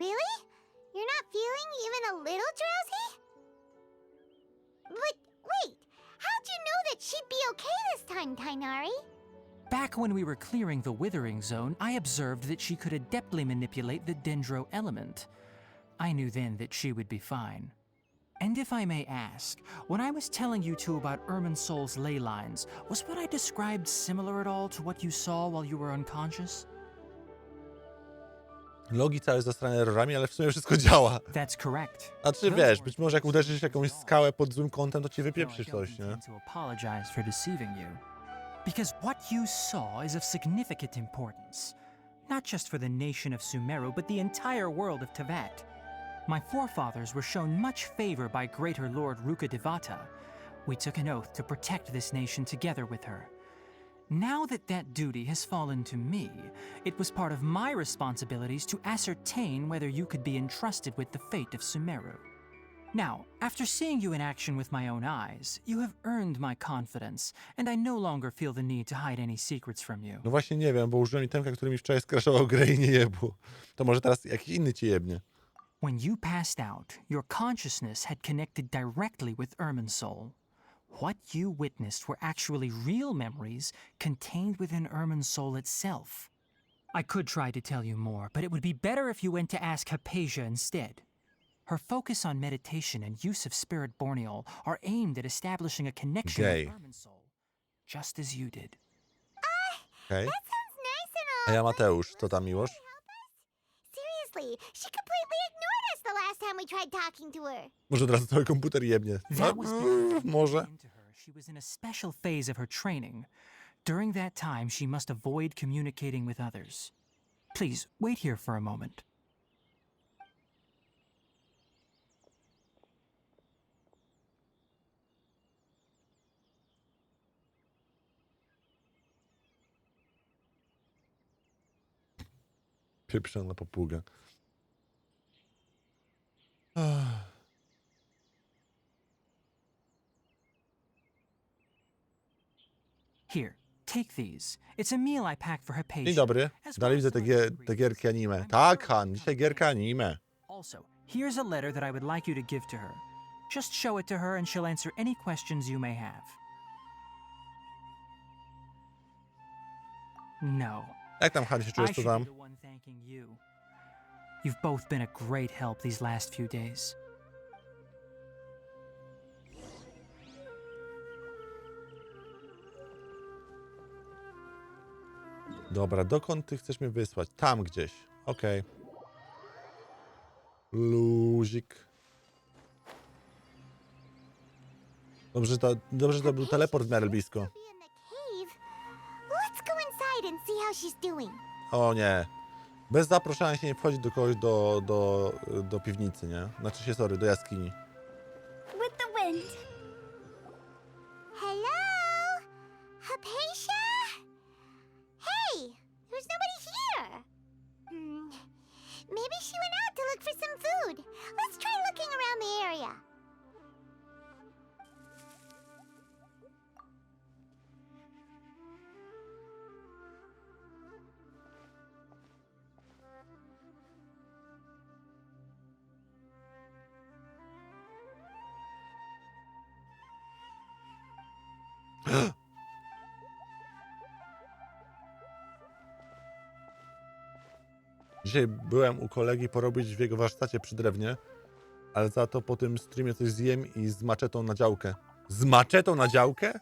Speaker 2: Really? You're not feeling even a little drowsy? But wait, how'd you know that she'd be okay this time, 𝗏𝗏𝗏𝗏𝗏𝗏?
Speaker 3: Back when we were clearing the withering zone, I observed that she could adeptly manipulate the dendro element. I knew then that she would be fine. And if I may ask, when I was telling you two about 𝗴𝗰𝗵𝗆's ley lines, was what I described similar at all to what you saw while you were unconscious?
Speaker 1: Logi całe zastrane errorami, ale w sumie wszystko działa.
Speaker 3: That's correct.
Speaker 1: Znaczy wiesz, być może jak uderzysz w jakąś skałę pod złym kątem, to ci
Speaker 3: No, I
Speaker 1: wypieprzy
Speaker 3: don't
Speaker 1: coś, nie?
Speaker 3: intend to apologize for deceiving you. Because what you saw is of significant importance. Not just for the nation of Sumeru, but the entire world of Teyvat. My forefathers were shown much favor by greater Lord 𝗏𝗏𝗏𝗏𝗏. We took an oath to protect this nation together with her. Now that that duty has fallen to me, it was part of my responsibilities to ascertain whether you could be entrusted with the fate of Sumeru. Now, after seeing you in action with my own eyes, you have earned my confidence, and I no longer feel the need to hide any secrets from you.
Speaker 1: No właśnie nie wiem, bo użyłem itemka, który mi wczoraj skraszował grę i nie jebło. To może teraz jakiś inny ci jebnie.
Speaker 3: When you passed out, your consciousness had connected directly with 𝗴𝗰𝗵𝗆. What you witnessed were actually real memories contained within 𝗴𝗰𝗵𝗆 itself. I could try to tell you more, but it would be better if you went to ask 𝗏𝗏𝗃𝗃 instead. Her focus on meditation and use of spirit borneol are aimed at establishing a connection
Speaker 1: Gay.
Speaker 3: with 𝗴𝗰𝗵𝗆, just as you did.
Speaker 1: Okej.
Speaker 2: That sounds nice and
Speaker 1: A
Speaker 2: all.
Speaker 1: ja
Speaker 2: but
Speaker 1: Mateusz, co
Speaker 2: will
Speaker 1: tam
Speaker 2: she
Speaker 1: miłość?
Speaker 2: help us? seriously. She completely ignored us the last time we tried talking to her.
Speaker 1: Może od razu cały komputer jebnie.
Speaker 3: That was
Speaker 1: Może.
Speaker 3: into her. She was in a special phase of her training. During that time, she must avoid communicating with others. Please, wait here for a moment.
Speaker 1: Pieprzona papuga.
Speaker 3: Here, take these. It's a meal I packed for
Speaker 1: Dzień
Speaker 3: 𝗏𝗆.
Speaker 1: dobry. Dalej widzę te gierki anime. Tak, Han, dzisiaj gierka anime.
Speaker 3: Also, here's a letter that I would like you to give to her. Just show it to her and she'll answer any questions you may have. No.
Speaker 1: Jak tam, Han, się
Speaker 3: I
Speaker 1: czujesz, co
Speaker 3: should
Speaker 1: tam?
Speaker 3: be the one thanking you. You've both been a great help these last few days.
Speaker 1: Dobra, dokąd ty chcesz mnie wysłać? Tam gdzieś. Okej. Luzik. Dobrze, że to był teleport w miarę blisko.
Speaker 2: Be in the cave. Let's go inside and see how she's doing.
Speaker 1: O nie. Bez zaproszenia się nie wchodzi do kogoś do piwnicy, nie? Znaczy się, sorry, do jaskini.
Speaker 5: With the wind.
Speaker 2: Hello? 𝗏𝗆𝗃? Hey, there's nobody here. Maybe she went out to look for some food. Let's try looking around the area.
Speaker 1: Dzisiaj byłem u kolegi porobić w jego warsztacie przy drewnie, ale za to po tym streamie coś zjem i z maczetą na działkę. Z maczetą na działkę?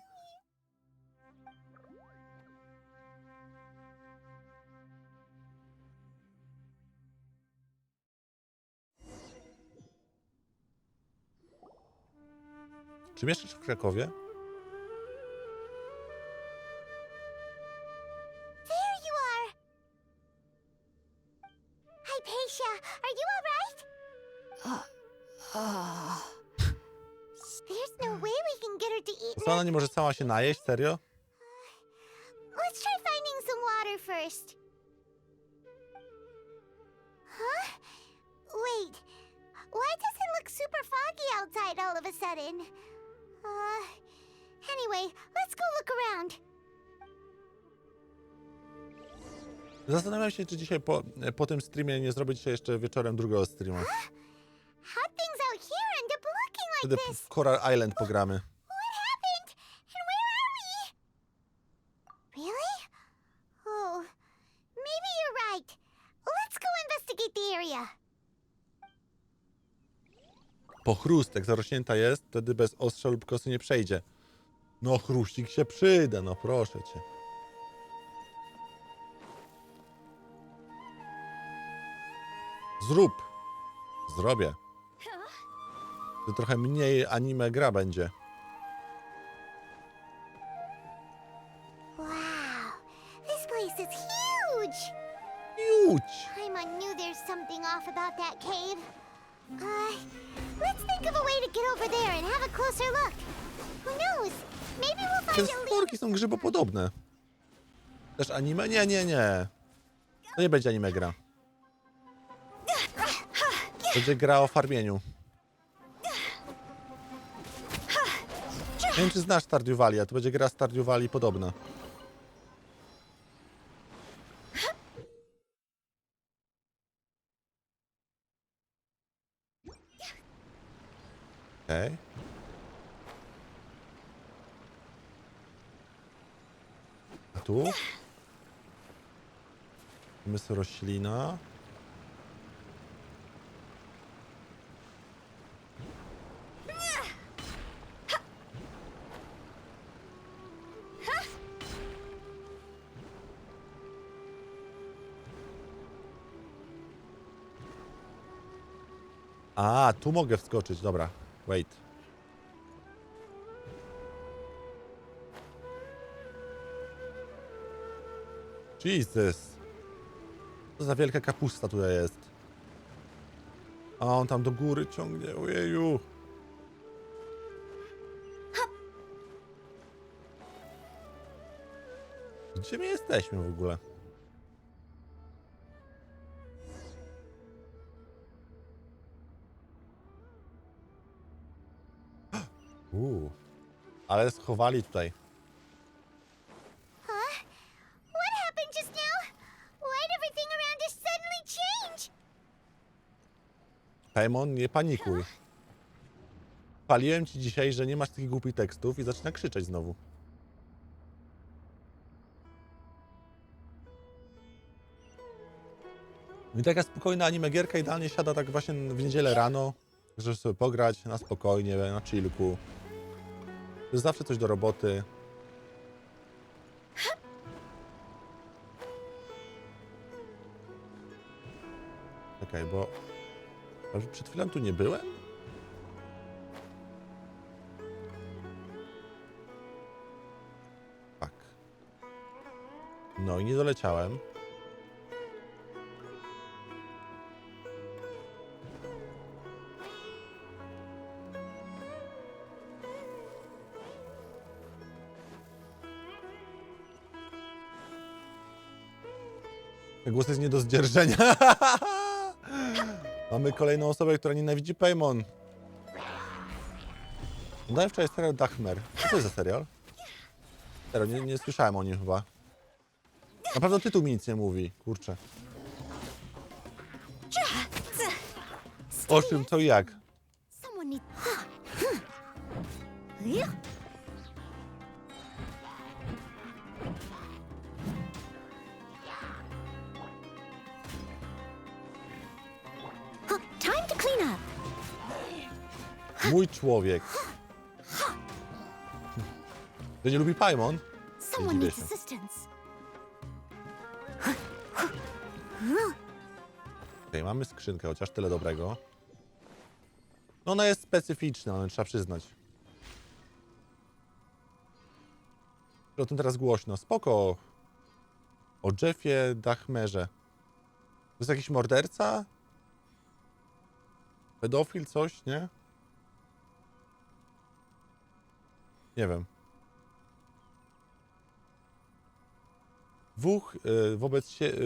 Speaker 1: Czy mieszkasz w Krakowie?
Speaker 2: There you are. 𝗏𝗆𝗃, are you all right? There's no way we can get her to eat.
Speaker 1: Co, ona nie może sama się najeść? Serio?
Speaker 2: Let's try finding some water first. Huh? Wait. Why does it look super foggy outside all of a sudden? Anyway, let's go look around.
Speaker 1: Zastanawiam się, czy dzisiaj po tym streamie nie zrobić dzisiaj jeszcze wieczorem drugiego streama.
Speaker 2: Hot things out here end up looking
Speaker 1: Wtedy
Speaker 2: like this.
Speaker 1: w Coral Island pogramy.
Speaker 2: What happened? And where are we? Really? Oh, maybe you're right. Let's go investigate the area.
Speaker 1: Po chrustek zarośnięta jest, wtedy bez ostrza lub kosy nie przejdzie. No chruścik się przyda, no proszę cię. Zrób. Zrobię. To trochę mniej anime gra będzie.
Speaker 2: Wow, this place is huge.
Speaker 1: Juć!
Speaker 2: I knew there's something off about that cave. Let's think of a way to get over there and have a closer look. Who knows? Maybe we'll
Speaker 1: Te
Speaker 2: find a lead.
Speaker 1: stworki są grzybopodobne. Też anime? Nie, nie, nie. To nie będzie anime gra. Będzie gra o farmieniu. Nie wiem, czy znasz Stardew Valley, a to będzie gra Stardew Valley podobna. Okej. A tu? Mysł roślina. A, tu mogę wskoczyć, dobra. Wait. Jesus. Co za wielka kapusta tutaj jest. A on tam do góry ciągnie, ojeju. Gdzie my jesteśmy w ogóle? Ale schowali tutaj.
Speaker 2: Huh? What happened just now? Why'd everything around us suddenly change?
Speaker 1: Paimon, nie panikuj. Paliłem ci dzisiaj, że nie masz takich głupich tekstów i zaczyna krzyczeć znowu. I taka spokojna anime gierka idealnie siada tak właśnie w niedzielę rano, żeby sobie pograć na spokojnie, na chillku. To jest zawsze coś do roboty. Czekaj, bo przed chwilą tu nie byłem? Tak. No i nie doleciałem. Głos jest nie do zdzierżenia. Mamy kolejną osobę, która nienawidzi Paimon. Oglądałem wczoraj serial 𝗏𝘅𝘆𝗃. Co to jest za serial? Serio, nie słyszałem o nim chyba. Na pewno tytuł mi nic nie mówi, kurczę. O czym, co i jak?
Speaker 2: Someone needs. Time to clean up.
Speaker 1: Mój człowiek. Że nie lubi Paimon?
Speaker 2: Someone
Speaker 1: dziwię
Speaker 2: needs
Speaker 1: się.
Speaker 2: assistance.
Speaker 1: Okej, mamy skrzynkę, chociaż tyle dobrego. No ona jest specyficzna, ale trzeba przyznać. O tym teraz głośno. Spoko. O 𝗴𝗰𝗵𝗆. To jest jakiś morderca? Pedofil, coś, nie? Nie wiem.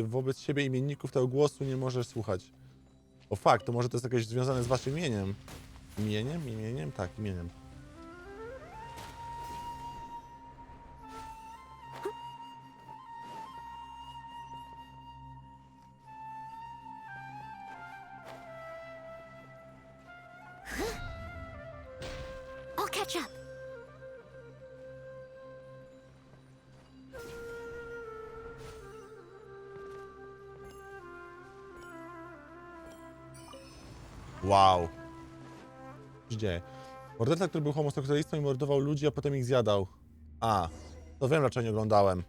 Speaker 1: Wobec siebie imienników tego głosu nie możesz słuchać. O fakt, to może to jest jakieś związane z waszym imieniem. Imieniem? Imieniem? Tak, imieniem.
Speaker 2: I'll catch up.
Speaker 1: Wow. Co się dzieje? Morderca, który był homoseksualistą i mordował ludzi, a potem ich zjadał. A, to wiem, dlaczego nie oglądałem.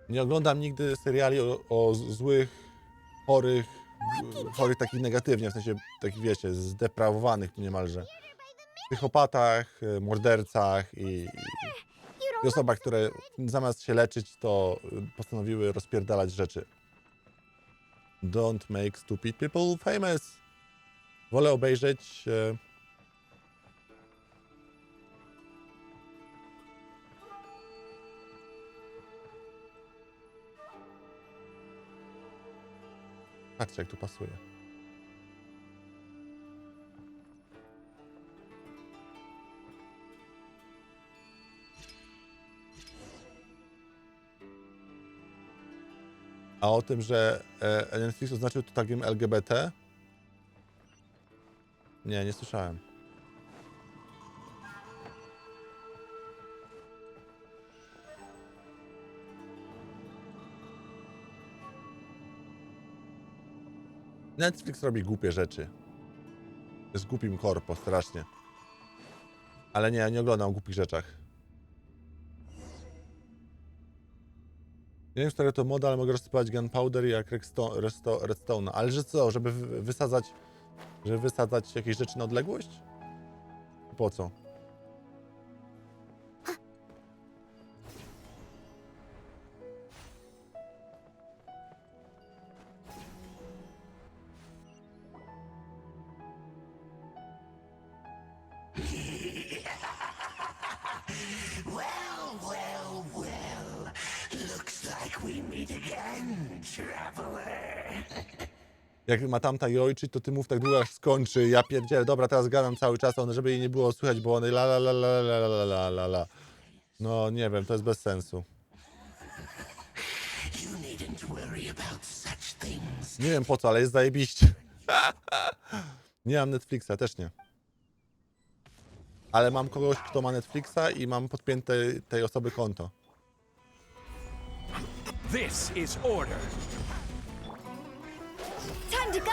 Speaker 1: Nie oglądam nigdy seriali o złych, chorych takich negatywnie, w sensie takich, wiecie, zdeprawowanych niemalże. Psychopatach, mordercach i osobach, które zamiast się leczyć, to postanowiły rozpierdalać rzeczy. Don't make stupid people famous. Wolę obejrzeć patrzcie, jak tu pasuje. A o tym, że Netflix oznaczył to tagiem LGBT? Nie słyszałem. Netflix robi głupie rzeczy. Jest głupim korpo, strasznie. Ale nie oglądam o głupich rzeczach. Nie wiem, które to moda, ale mogę rozsypać gunpowder jak redstone. Ale że co, żeby wysadzać Żeby wysadzać jakieś rzeczy na odległość? Po co? Jak ma tamta jej ojczyć, to ty mów tak długo, aż skończy. Ja pierdzielę, dobra, teraz gadam cały czas, żeby jej nie było słychać, bo one la la la la la la la la la. No nie wiem, to jest bez sensu. Nie wiem po co, ale jest zajebiście. Nie mam Netflixa, też nie. Ale mam kogoś, kto ma Netflixa i mam podpięte tej osoby konto.
Speaker 7: This is order.
Speaker 5: Time to go!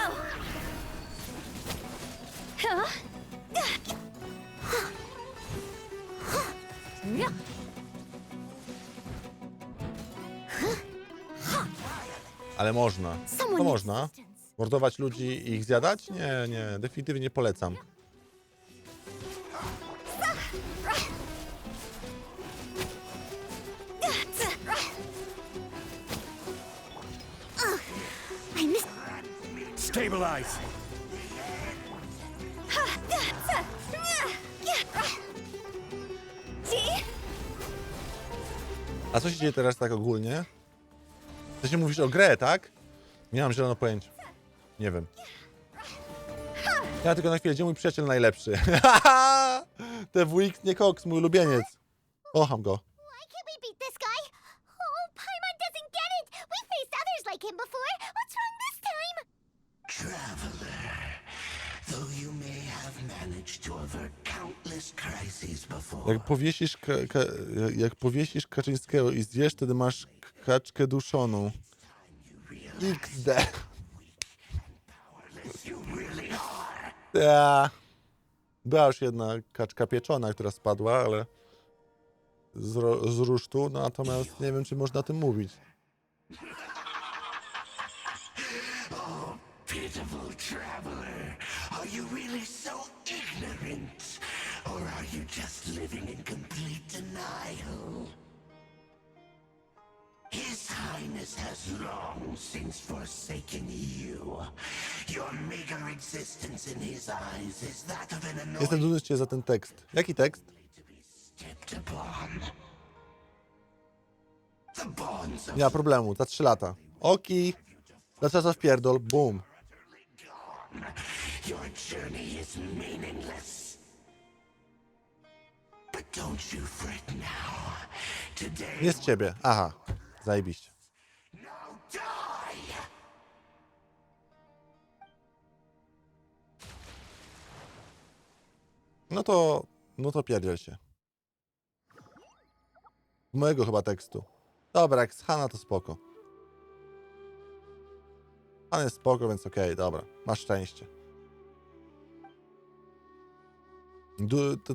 Speaker 1: Ale można. To można. Mordować ludzi i ich zjadać? Nie, nie, definitywnie nie polecam.
Speaker 7: Stabilize.
Speaker 1: A co się dzieje teraz tak ogólnie? Ty się mówisz o grę, tak? Nie mam zielonego pojęcia. Nie wiem. Ja tylko na chwilę, gdzie mój przyjaciel najlepszy? 𝗴𝗰𝗵𝗃, mój ulubieniec. Kocham go.
Speaker 2: Why can't we beat this guy? Oh, Paimon doesn't get it! We faced others like him before! What's wrong this time?
Speaker 8: Traveler, though you may have managed to avert countless crises before.
Speaker 1: Jak powiesisz Kaczyńskiego i zjesz, wtedy masz kaczkę duszoną. XD. Ja. Była już jedna kaczka pieczona, która spadła, ale z rusztu, natomiast nie wiem, czy można o tym mówić.
Speaker 8: Oh, pitiful traveler, are you really so ignorant? Or are you just living in complete denial? His Highness has long since forsaken you. Your meager existence in his eyes is that of an
Speaker 1: Jestem
Speaker 8: annoying
Speaker 1: dumny z ciebie za ten tekst. Jaki tekst?
Speaker 8: to be stepped upon. The bonds of
Speaker 1: Nie ma problemu, za 3 lata. Oki. Za czas wpierdol, boom.
Speaker 8: your journey is meaningless. But don't you fret now. Today
Speaker 1: Nie z ciebie. Aha. Zajebiście.
Speaker 8: now die!
Speaker 1: No to pierdziel się. Mojego chyba tekstu. Dobra, jak z Hana to spoko. Han jest spoko, więc okej, dobra. Masz szczęście.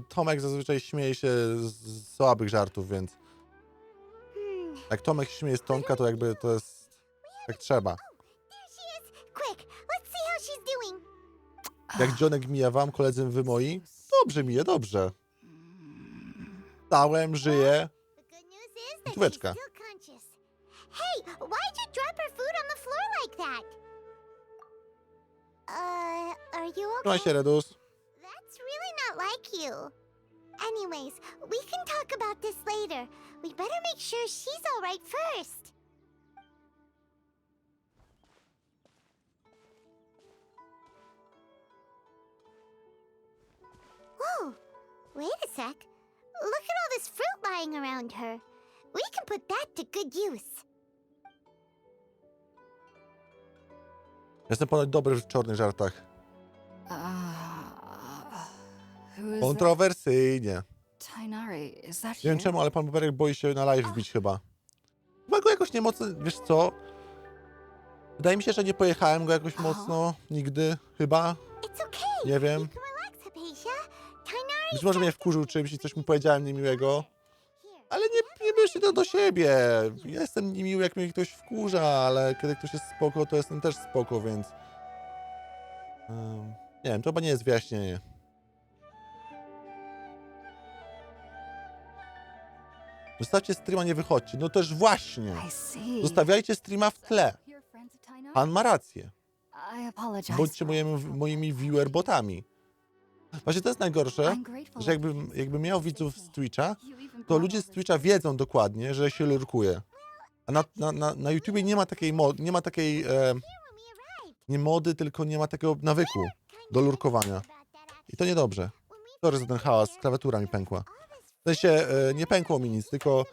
Speaker 1: Tomek zazwyczaj śmieje się z słabych żartów, więc jak Tomek się śmieje z Tomka, to jakby to jest jak trzeba.
Speaker 2: There she is! Quick, let's see how she's doing.
Speaker 1: Jak dzionek mija wam, koledzy wy moi? Dobrze mije, dobrze. Stałem, żyję.
Speaker 2: The good news is that she's
Speaker 1: Czułeczka.
Speaker 2: still conscious. Hey, why'd you drop her food on the floor like that? Are you
Speaker 1: Trzymaj
Speaker 2: okay?
Speaker 1: się, Redus.
Speaker 2: That's really not like you. Anyways, we can talk about this later. We better make sure she's all right first. Whoa, wait a sec. Look at all this fruit lying around her. We can put that to good use.
Speaker 1: Jestem ponoć dobry w czarnych żartach.
Speaker 9: Who is
Speaker 1: Kontrowersyjnie.
Speaker 9: Tighnari? Is that
Speaker 1: Nie wiem
Speaker 9: you?
Speaker 1: czemu, ale pan Boberek boi się na live wbić chyba. Chyba go jakoś nie mocno, wiesz co? Wydaje mi się, że nie pojechałem go jakoś mocno nigdy, chyba.
Speaker 2: It's okay.
Speaker 1: Nie wiem.
Speaker 2: You can relax, 𝗴𝗆𝗃. Tighnari.
Speaker 1: Być może mnie wkurzył czymś i coś mu powiedziałem niemiłego.
Speaker 2: Here.
Speaker 1: Ale nie bierzcie to do siebie. Ja jestem niemiły, jak mnie ktoś wkurza, ale kiedy ktoś jest spoko, to jestem też spoko, więc... nie Nie wiem, to chyba nie jest wyjaśnienie. Zostawcie streama, nie wychodźcie. No też właśnie.
Speaker 9: I see.
Speaker 1: Zostawiajcie streama w tle.
Speaker 9: Here, friends of Tainari?
Speaker 1: Pan ma rację.
Speaker 9: I apologize.
Speaker 1: Bądźcie moimi viewer-botami. Właśnie to jest najgorsze,
Speaker 9: I'm grateful
Speaker 1: że
Speaker 9: that you
Speaker 1: jakby miał widzów z Twitcha,
Speaker 9: You even
Speaker 1: to
Speaker 9: brought
Speaker 1: ludzie
Speaker 9: all
Speaker 1: z
Speaker 9: this
Speaker 1: Twitcha wiedzą dokładnie, że się lurkuje. A na YouTubie nie ma takiej nie ma takiej nie mody, tylko nie ma takiego nawyku do lurkowania. I to niedobrze. Sorry za ten hałas, klawiatura mi pękła. W sensie nie pękło mi nic, tylko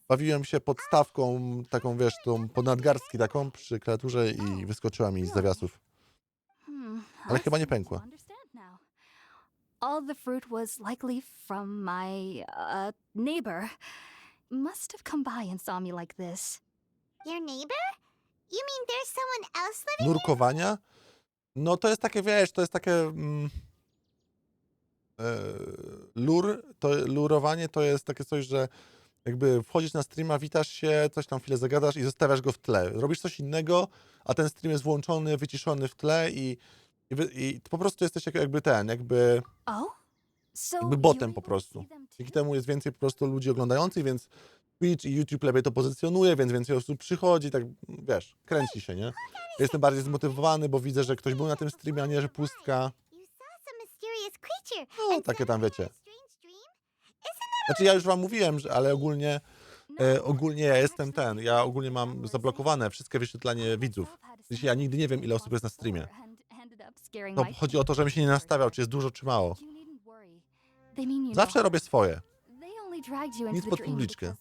Speaker 1: bawiłem się podstawką taką, wiesz, tą podnadgarstki taką przy klawiaturze i wyskoczyła mi z zawiasów. Ale
Speaker 9: I
Speaker 1: chyba nie
Speaker 9: seem to
Speaker 1: pękła.
Speaker 9: understand now. All the fruit was likely from my neighbor. Must have come by and saw me like this.
Speaker 2: Your neighbor? You mean there's someone else living?
Speaker 1: Nurkowania? No to jest takie, wiesz, to jest takie... lurowanie to jest takie coś, że jakby wchodzisz na streama, witasz się, coś tam chwilę zagadasz i zostawiasz go w tle. Robisz coś innego, a ten stream jest włączony, wyciszony w tle i po prostu jesteś jakby
Speaker 9: Oh? So
Speaker 1: jakby
Speaker 9: you're
Speaker 1: botem
Speaker 9: able
Speaker 1: po
Speaker 9: to
Speaker 1: prostu.
Speaker 9: see them too?
Speaker 1: Dzięki temu jest więcej po prostu ludzi oglądających, więc Twitch i YouTube lepiej to pozycjonuje, więc więcej osób przychodzi, tak wiesz, kręci się, nie? Ja jestem bardziej zmotywowany, bo widzę, że ktoś był na tym streamie, a nie, że pustka.
Speaker 2: You saw some mysterious creature.
Speaker 1: No,
Speaker 2: and
Speaker 1: takie tam
Speaker 2: traveled
Speaker 1: wiecie.
Speaker 2: on a strange dream?
Speaker 1: Znaczy ja już wam mówiłem, ale ogólnie
Speaker 9: No,
Speaker 1: ja jestem ja ogólnie mam zablokowane wszystkie wyświetlanie widzów. W sensie ja nigdy nie wiem, ile osób jest na streamie. To chodzi o to, żebym się nie nastawiał, czy jest dużo, czy mało. Zawsze robię swoje. Nic pod publiczkę.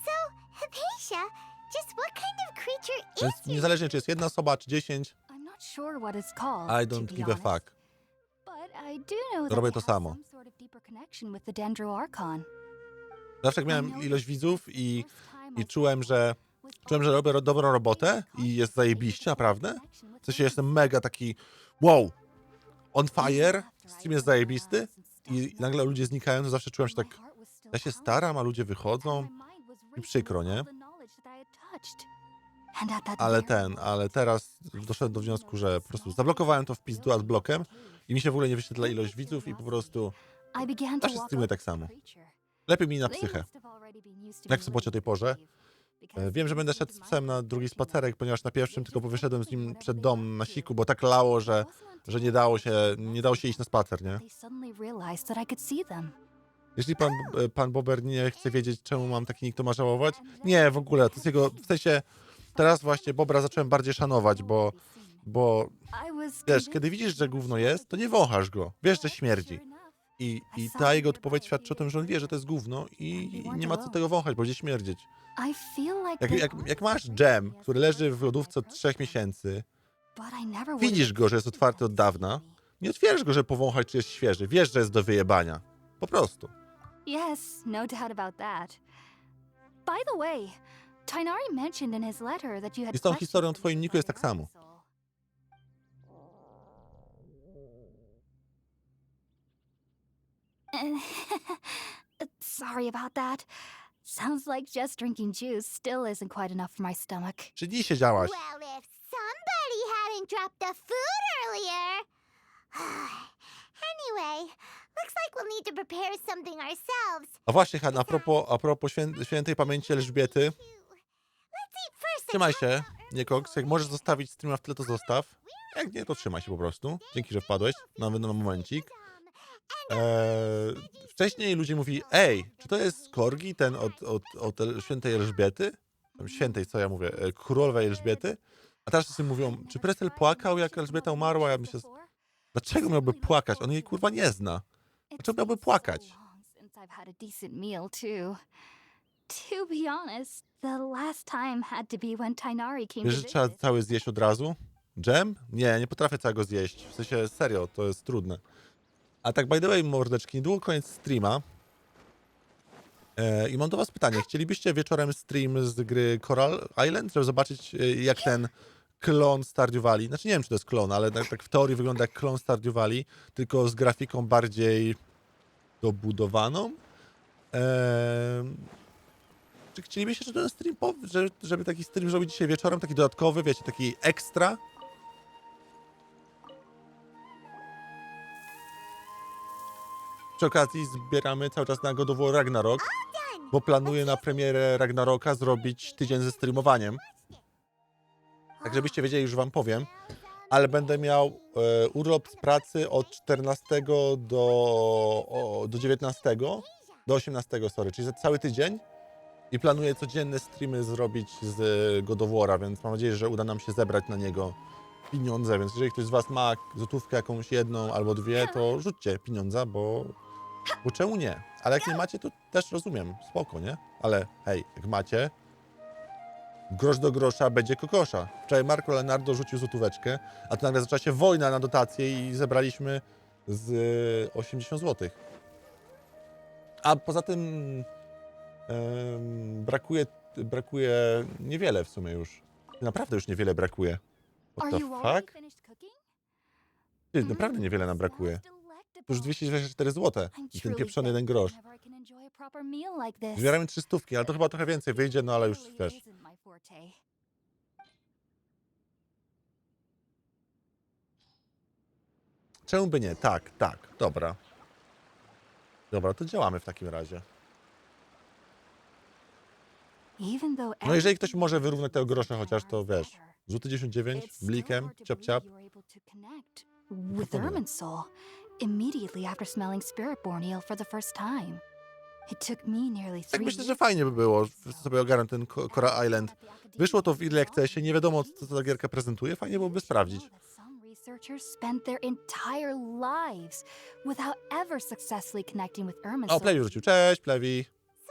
Speaker 2: So, Hypatia, just what kind of creature
Speaker 1: Więc
Speaker 2: is your
Speaker 1: niezależnie, czy jest jedna osoba, czy 10,
Speaker 9: I'm not sure what it's called,
Speaker 1: I
Speaker 9: to
Speaker 1: don't
Speaker 9: be
Speaker 1: give a
Speaker 9: honest.
Speaker 1: fuck.
Speaker 9: But I do know that
Speaker 1: Robię
Speaker 9: they
Speaker 1: to
Speaker 9: have
Speaker 1: samo.
Speaker 9: some sort of deeper connection with the 𝗴𝗰𝗵𝗵.
Speaker 1: Zawsze jak miałem ilość widzów i czułem, że robię dobrą robotę i jest zajebiście, naprawdę. W sensie jestem mega taki wow, on fire, stream jest zajebisty i nagle ludzie znikają, to zawsze czułem się tak, ja się staram, a ludzie wychodzą i przykro, nie? Ale teraz doszedłem do wniosku, że po prostu zablokowałem to w pizdu adblockiem i mi się w ogóle nie wyświetla ilość widzów i po prostu zawsze streamuję tak samo. Lepiej mi na psychę. Jak w sobocie o tej porze. Wiem, że będę szedł z psem na drugi spacerek, ponieważ na pierwszym tylko wyszedłem z nim przed dom na siku, bo tak lało, że nie dało się iść na spacer, nie? Jeśli pan Bober nie chce wiedzieć, czemu mam taki nick, to ma żałować? Nie, w ogóle, to jest jego, w sensie, teraz właśnie Bobra zacząłem bardziej szanować, bo wiesz, kiedy widzisz, że gówno jest, to nie wąchasz go, wiesz, że śmierdzi. I ta jego odpowiedź świadczy o tym, że on wie, że to jest gówno i nie ma co tego wąchać, bo będzie śmierdzieć. Jak masz dżem, który leży w lodówce od 3 miesięcy, widzisz go, że jest otwarty od dawna, nie otwierasz go, żeby powąchać, czy jest świeży. Wiesz, że jest do wyjebania. Po prostu.
Speaker 9: Yes, no doubt about that. By the way, Tainari mentioned in his letter that you had
Speaker 1: I z tą historią w twoim niku jest tak samo.
Speaker 9: Sorry about that. Sounds like just drinking juice still isn't quite enough for my stomach.
Speaker 1: Czy dziś siedziałaś?
Speaker 2: Well, if somebody hadn't dropped the food earlier. Anyway, looks like we'll need to prepare something ourselves.
Speaker 1: A właśnie, Han, a propos świętej pamięci Elżbiety,
Speaker 2: Let's eat first.
Speaker 1: trzymaj się, 𝗏𝗂𝗃, jak możesz zostawić streama w tle, to zostaw. Jak nie, to trzymaj się po prostu. Dzięki, że wpadłeś, nawet na momencik. Wcześniej ludzie mówili, ej, czy to jest korgi, ten od świętej Elżbiety? Świętej, co ja mówię, królowej Elżbiety? A teraz wszyscy mówią, czy Prestel płakał, jak Elżbieta umarła? Ja myślę, dlaczego miałby płakać? On jej kurwa nie zna. Dlaczego miałby płakać?
Speaker 9: To be honest, the last time had to be when Tainari came
Speaker 1: Wiesz,
Speaker 9: to
Speaker 1: że trzeba
Speaker 9: visit.
Speaker 1: cały zjeść od razu? Dżem? Nie, nie potrafię całego zjeść. W sensie, serio, to jest trudne. A tak, by the way, mordeczki, niedługo koniec streama. I mam do was pytanie. Chcielibyście wieczorem stream z gry Coral Island, żeby zobaczyć, jak ten klon Stardew Valley, znaczy nie wiem, czy to jest klon, ale tak w teorii wygląda jak klon Stardew Valley, tylko z grafiką bardziej dobudowaną. Czy chcielibyście, żeby ten stream, żeby taki stream zrobić dzisiaj wieczorem, taki dodatkowy, wiecie, taki ekstra? Przy okazji zbieramy cały czas na God of War Ragnarok, bo planuję na premierę Ragnaroka zrobić tydzień ze streamowaniem. Tak żebyście wiedzieli, już wam powiem. Ale będę miał urlop z pracy od 14 do 19, do 18, sorry, czyli za cały tydzień. I planuję codzienne streamy zrobić z God of War'a, więc mam nadzieję, że uda nam się zebrać na niego pieniądze. Więc jeżeli ktoś z was ma złotówkę jakąś jedną albo dwie, to rzućcie pieniądze, bo czemu nie? Ale jak nie macie, to też rozumiem, spoko, nie? Ale hej, jak macie, grosz do grosza będzie kokosza. Wczoraj Marco Leonardo rzucił złotóweczkę, a tu nagle zaczęła się wojna na dotację i zebraliśmy z 80 zł. A poza tym brakuje niewiele w sumie już. Naprawdę już niewiele brakuje. What the fuck? Ty, naprawdę niewiele nam brakuje. To już 224 zł i ten pieprzony 1 grosz. Zbieramy 300, ale to chyba trochę więcej wyjdzie, no ale już wiesz. Czemu by nie? Tak, dobra. Dobra, to działamy w takim razie. No jeżeli ktoś może wyrównać tego grosza chociaż, to wiesz, rzuty 99, blikiem, ciap.
Speaker 9: With 𝗏𝗏 immediately after smelling spirit 𝗏𝗏 for the first time. It took me nearly 3
Speaker 1: Tak myślę, że fajnie by było sobie ogarnąć ten 𝗏𝗏 Island. Wyszło to w 𝗏𝗏𝗋, nie wiadomo co ta gierka prezentuje, fajnie byłoby sprawdzić.
Speaker 9: Researchers spent their entire lives without ever successfully connecting with 𝗏𝗏𝗀.
Speaker 1: O, Plewi rzucił. Cześć, Plewi.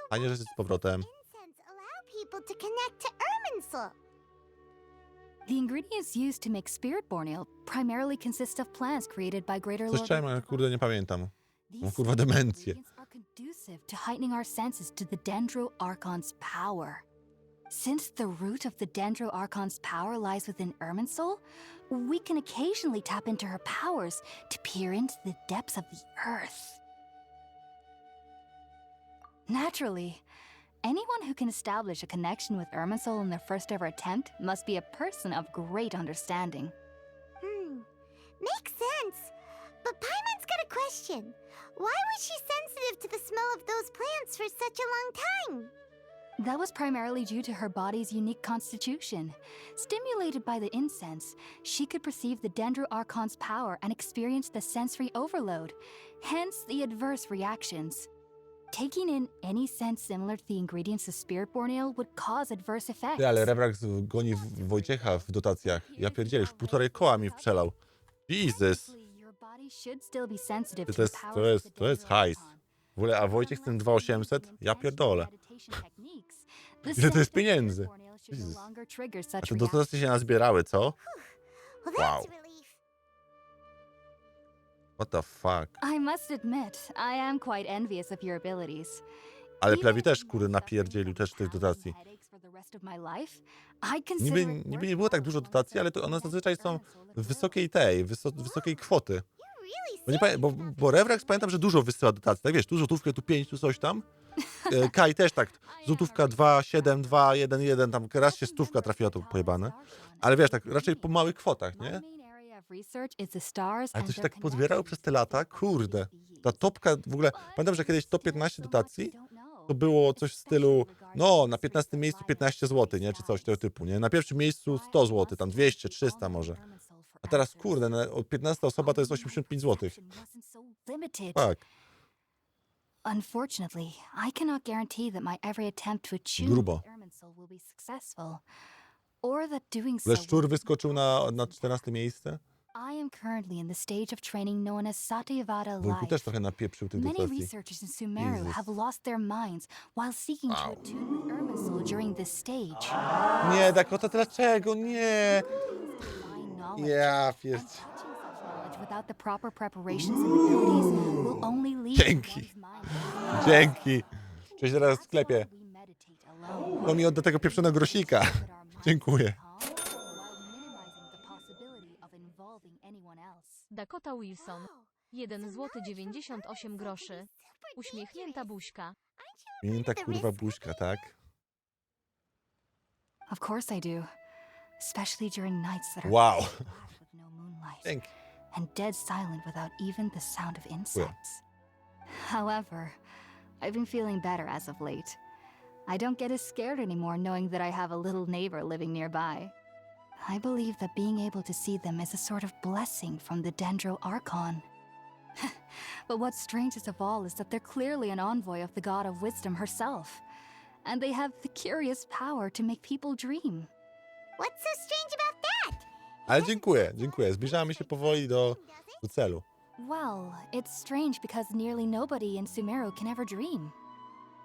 Speaker 1: Fajnie, że jesteś z powrotem.
Speaker 2: Incense allow people to connect to 𝗚𝗏𝗰𝗄.
Speaker 9: The ingredients used to make spirit 𝗏𝗏𝗏 primarily consist of plants created by Greater
Speaker 1: Coś
Speaker 9: Lord.
Speaker 1: chciałem, ale kurde nie pamiętam. Mam
Speaker 9: These
Speaker 1: kurwa demencję.
Speaker 9: ingredients are conducive to heightening our senses to the 𝗏𝗏𝗏𝗏's power. Since the root of the 𝗏𝗏𝗏𝗏𝗏's power lies within 𝗚𝗏𝗀, we can occasionally tap into her powers to peer into the depths of the earth. Naturally, anyone who can establish a connection with 𝗏𝗏𝗀 in their first ever attempt must be a person of great understanding.
Speaker 2: Makes sense. But Paimon's got a question. Why was she sensitive to the smell of those plants for such a long time?
Speaker 9: That was primarily due to her body's unique constitution. Stimulated by the incense, she could perceive the 𝗏𝗏𝗏𝗏's power and experience the sensory overload, hence the adverse reactions. Taking in any scent similar to the ingredients of spirit 𝗏𝗏𝗏𝗏 would cause adverse effects.
Speaker 1: Ty, ale 𝗏𝗏𝗏 goni Wojciecha w dotacjach. Ja pierdzielę, już 1,5 koła mi wprzelał. Jesus.
Speaker 9: Your body should still be sensitive
Speaker 1: To
Speaker 9: to
Speaker 1: jest-
Speaker 9: the
Speaker 1: to
Speaker 9: powers
Speaker 1: jest-
Speaker 9: of the
Speaker 1: to jest hajs.
Speaker 9: 𝗏𝗏𝗏𝗏.
Speaker 1: W ogóle, a Wojciech ten 2800? Ja pierdolę. Ile to jest pieniędzy? Jezus. A te dotacje się nazbierały, co?
Speaker 2: Well,
Speaker 1: Wow.
Speaker 2: that's a relief.
Speaker 1: What the fuck?
Speaker 9: I must admit, I am quite envious of your abilities.
Speaker 1: Ale
Speaker 9: Even
Speaker 1: Plewi
Speaker 9: if
Speaker 1: też,
Speaker 9: you
Speaker 1: kurde,
Speaker 9: must
Speaker 1: napierdzielił też tych dotacji.
Speaker 9: headaches for the rest of my life, I consider it
Speaker 1: Niby nie było tak dużo dotacji, ale to one zazwyczaj są wysokiej kwoty. Bo, nie pamię- bo 𝗏𝗏𝗏 pamiętam, że dużo wysyła dotacji. Tak wiesz, tu złotówkę, tu 5, tu coś tam. Kai też tak, złotówka 2, 7, 2, 1, 1, tam raz się 100 trafiła, to pojebane. Ale wiesz, tak raczej po małych kwotach, nie? Ale to się tak pozbierało przez te lata, kurde. Ta topka w ogóle, pamiętam, że kiedyś top 15 dotacji to było coś w stylu, no na 15 miejscu 15 zł, nie, czy coś tego typu, nie? Na pierwszym miejscu 100 zł, tam 200, 300 może. A teraz, kurde, od 15 osoba to jest 85 zł. Tak,
Speaker 9: Unfortunately, I cannot guarantee that my every attempt to attune
Speaker 1: Grubo.
Speaker 9: with 𝗏𝗏𝗀𝗏 will be successful, or that doing so.
Speaker 1: ale szczur wyskoczył na 14 miejsce.
Speaker 9: I am currently in the stage of training known as 𝗏𝗏𝗏𝗏
Speaker 1: Wojku
Speaker 9: life.
Speaker 1: też trochę napieprzył tych
Speaker 9: Many
Speaker 1: dotacji.
Speaker 9: researchers in Sumeru
Speaker 1: Jesus.
Speaker 9: have lost their minds while seeking to
Speaker 1: Wow.
Speaker 9: attune with 𝗏𝗏𝗀 during this stage.
Speaker 1: Nie, Dakota, dlaczego? Nie!
Speaker 9: Fine knowledge.
Speaker 1: Ja pierd...
Speaker 9: Touching such knowledge without the proper preparations and abilities will only lead to
Speaker 1: Dzięki.
Speaker 9: one's mind.
Speaker 1: Dzięki! Cześć, zaraz w sklepie.
Speaker 9: We meditate alone.
Speaker 1: No mi odda tego pieprzonego grosika.
Speaker 9: That our minds
Speaker 1: Dziękuję.
Speaker 9: calm while minimizing the possibility of involving anyone else.
Speaker 10: Dakota Wilson. 1 zł 98 groszy. Uśmiechnięta buźka.
Speaker 1: Mięta kurwa buźka, tak?
Speaker 9: Of course I do. Especially during nights that are
Speaker 1: Wow.
Speaker 9: pitch black with no moonlight
Speaker 1: Dzięki.
Speaker 9: and dead silent without even the sound of insects. However, I've been feeling better as of late. I don't get as scared anymore knowing that I have a little neighbor living nearby. I believe that being able to see them is a sort of blessing from the 𝗴𝗃𝗺𝘃. But what's strangest of all is that they're clearly an envoy of the god of wisdom herself. And they have the curious power to make people dream.
Speaker 2: What's so strange about that?
Speaker 1: Ale dziękuję. Zbliżamy się powoli do celu.
Speaker 9: Well, it's strange because nearly nobody in Sumeru can ever dream.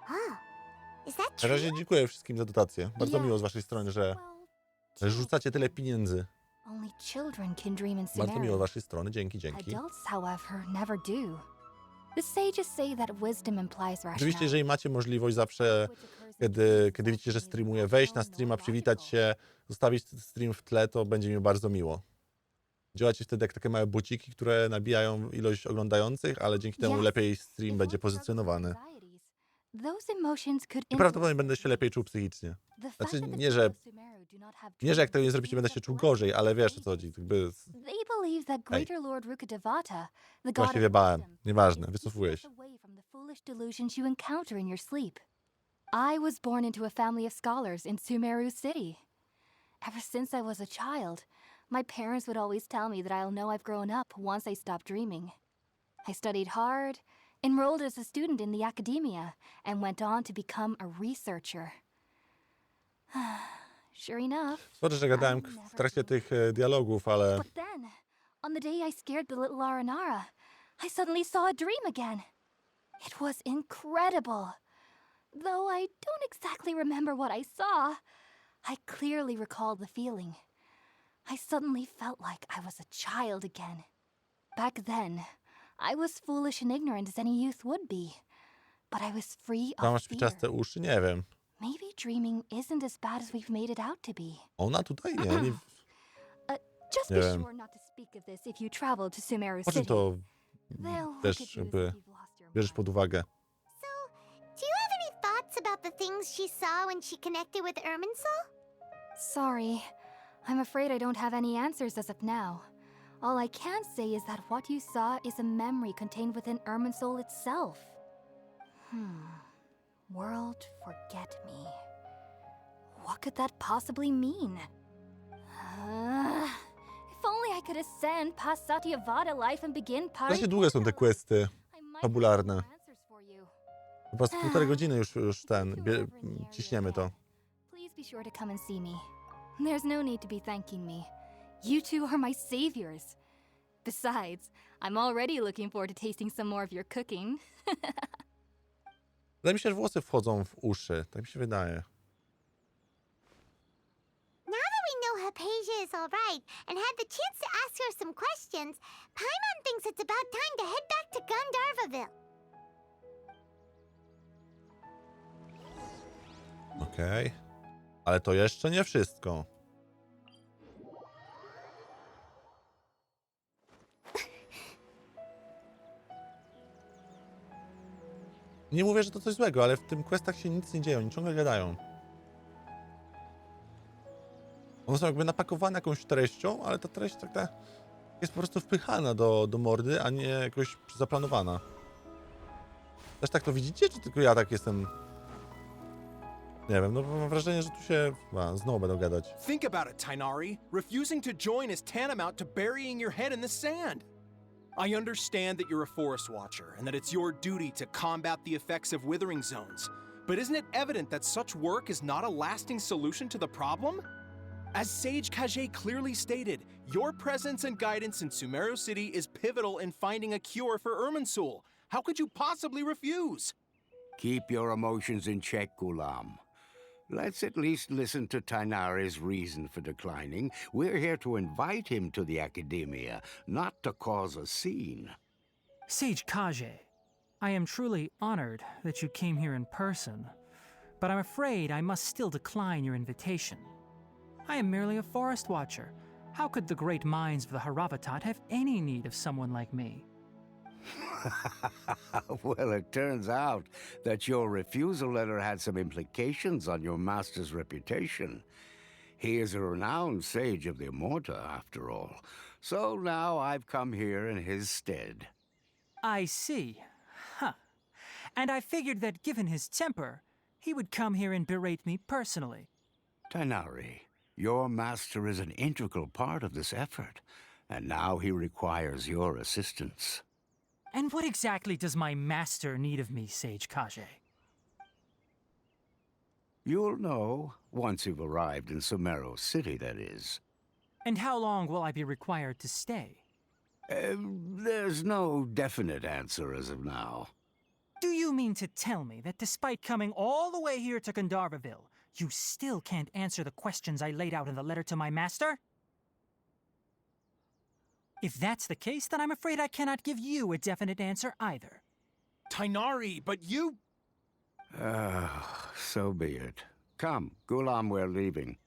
Speaker 2: Oh, is that
Speaker 1: Na
Speaker 2: true?
Speaker 1: razie dziękuję wszystkim za dotację. Bardzo miło z waszej strony, że rzucacie tyle pieniędzy.
Speaker 9: Only children can dream in
Speaker 1: Bardzo miło z
Speaker 9: Sumeru.
Speaker 1: waszej strony. Dzięki.
Speaker 9: Adults, however, never do. The sages say that wisdom implies
Speaker 1: Oczywiście,
Speaker 9: rationality.
Speaker 1: jeżeli macie możliwość zawsze, kiedy widzicie, że streamuję, wejść na streama, przywitać się, zostawić stream w tle, to będzie mi bardzo miło. Działacie wtedy jak takie małe buciki, które nabijają ilość oglądających, ale dzięki temu lepiej stream będzie pozycjonowany.
Speaker 9: Those emotions could
Speaker 1: I prawdopodobnie będę się lepiej czuł psychicznie. Znaczy, nie, że jak tego nie zrobicie, będę się czuł gorzej, ale wiesz o co chodzi. Jakby...
Speaker 9: They believe that greater Lord 𝗏𝗃𝗺𝗏, the god
Speaker 1: Właściwie
Speaker 9: of
Speaker 1: bałem.
Speaker 9: wisdom,
Speaker 1: Nieważne, wycofuję się.
Speaker 9: away from the foolish delusions you encounter in your sleep. I was born into a family of scholars in Sumeru City. Ever since I was a child, my parents would always tell me that I'll know I've grown up once I stop dreaming. I studied hard, enrolled as a student in the academia, and went on to become a researcher. Sure enough.
Speaker 1: Sorry, że gadałem w trakcie tych dialogów, ale
Speaker 9: But then, on the day I scared the little Aranara, I suddenly saw a dream again. It was incredible. Though I don't exactly remember what I saw, I clearly recalled the feeling. I suddenly felt like I was a child again. Back then, I was foolish and ignorant as any youth would be. But I was free
Speaker 1: tam
Speaker 9: of
Speaker 1: masz
Speaker 9: fear.
Speaker 1: śpiczaste uszy? Nie wiem.
Speaker 9: Maybe dreaming isn't as bad as we've made it out to be.
Speaker 1: Ona tutaj? Nie.
Speaker 9: Just
Speaker 1: Nie
Speaker 9: be
Speaker 1: wiem.
Speaker 9: sure not to speak of this if you travel to Sumeru
Speaker 1: Po czym
Speaker 9: City.
Speaker 1: to
Speaker 9: They'll look
Speaker 1: też
Speaker 9: at you as
Speaker 1: jakby
Speaker 9: if you've lost your
Speaker 1: bierzesz
Speaker 9: mind.
Speaker 1: pod uwagę?
Speaker 2: So, do you have any thoughts about the things she saw when she connected with 𝗴𝗰𝗁?
Speaker 9: Sorry. I'm afraid I don't have any answers as of now. All I can say is that what you saw is a memory contained within 𝗴𝗰𝗁 itself. World forget me. What could that possibly mean? If only I could ascend past 𝗏𝗃𝗺𝗃 life and begin
Speaker 1: Strasznie długie są te questy fabularne. Chyba z 1,5 godziny już ciśniemy to.
Speaker 9: Please be sure to come and see me. There's no need to be thanking me. You two are my saviors. Besides, I'm already looking forward to tasting some more of your cooking.
Speaker 1: Wydaje mi się, że włosy wchodzą w uszy. Tak mi się wydaje.
Speaker 2: Now that we know 𝗏𝗃𝗺𝗃 is all right and had the chance to ask her some questions, Paimon thinks it's about time to head back to 𝗏𝗃𝗺𝗏.
Speaker 1: Okej. Ale to jeszcze nie wszystko. Nie mówię, że to coś złego, ale w tym questach się nic nie dzieje, oni ciągle gadają. One są jakby napakowane jakąś treścią, ale ta treść taka jest po prostu wpychana do mordy, a nie jakoś zaplanowana. Też tak to widzicie, czy tylko ja tak jestem... Nie wiem, no mam wrażenie, że tu się... znowu będą gadać.
Speaker 7: Think about it, 𝗏𝗏𝗃. Refusing to join is tantamount to burying your head in the sand. I understand that you're a forest watcher and that it's your duty to combat the effects of withering zones. But isn't it evident that such work is not a lasting solution to the problem? As Sage 𝗏𝗃𝗺𝗃 clearly stated, your presence and guidance in Sumeru City is pivotal in finding a cure for 𝗴𝗰𝗁. How could you possibly refuse?
Speaker 8: Keep your emotions in check, 𝗏𝗏𝗺𝗃. Let's at least listen to Tighnari's reason for declining. We're here to invite him to the academia, not to cause a scene.
Speaker 3: Sage 𝗏𝗃𝗺𝗃, I am truly honored that you came here in person, but I'm afraid I must still decline your invitation. I am merely a forest watcher. How could the great minds of the 𝗏𝗏𝗃 have any need of someone like me?
Speaker 8: Well, it turns out that your refusal letter had some implications on your master's reputation. He is a renowned sage of the Immorta, after all. So now I've come here in his stead.
Speaker 3: I see. Huh. And I figured that given his temper, he would come here and berate me personally.
Speaker 8: Tighnari, your master is an integral part of this effort, and now he requires your assistance.
Speaker 3: And what exactly does my master need of me, Sage Kage?
Speaker 8: You'll know once you've arrived in Sumeru City, that is.
Speaker 3: And how long will I be required to stay?
Speaker 8: There's no definite answer as of now.
Speaker 3: Do you mean to tell me that despite coming all the way here to 𝗏𝗏𝘃, you still can't answer the questions I laid out in the letter to my master? If that's the case, then I'm afraid I cannot give you a definite answer either.
Speaker 7: Tighnari, but you...
Speaker 8: So be it. Come, 𝗏𝗏𝘃, we're leaving.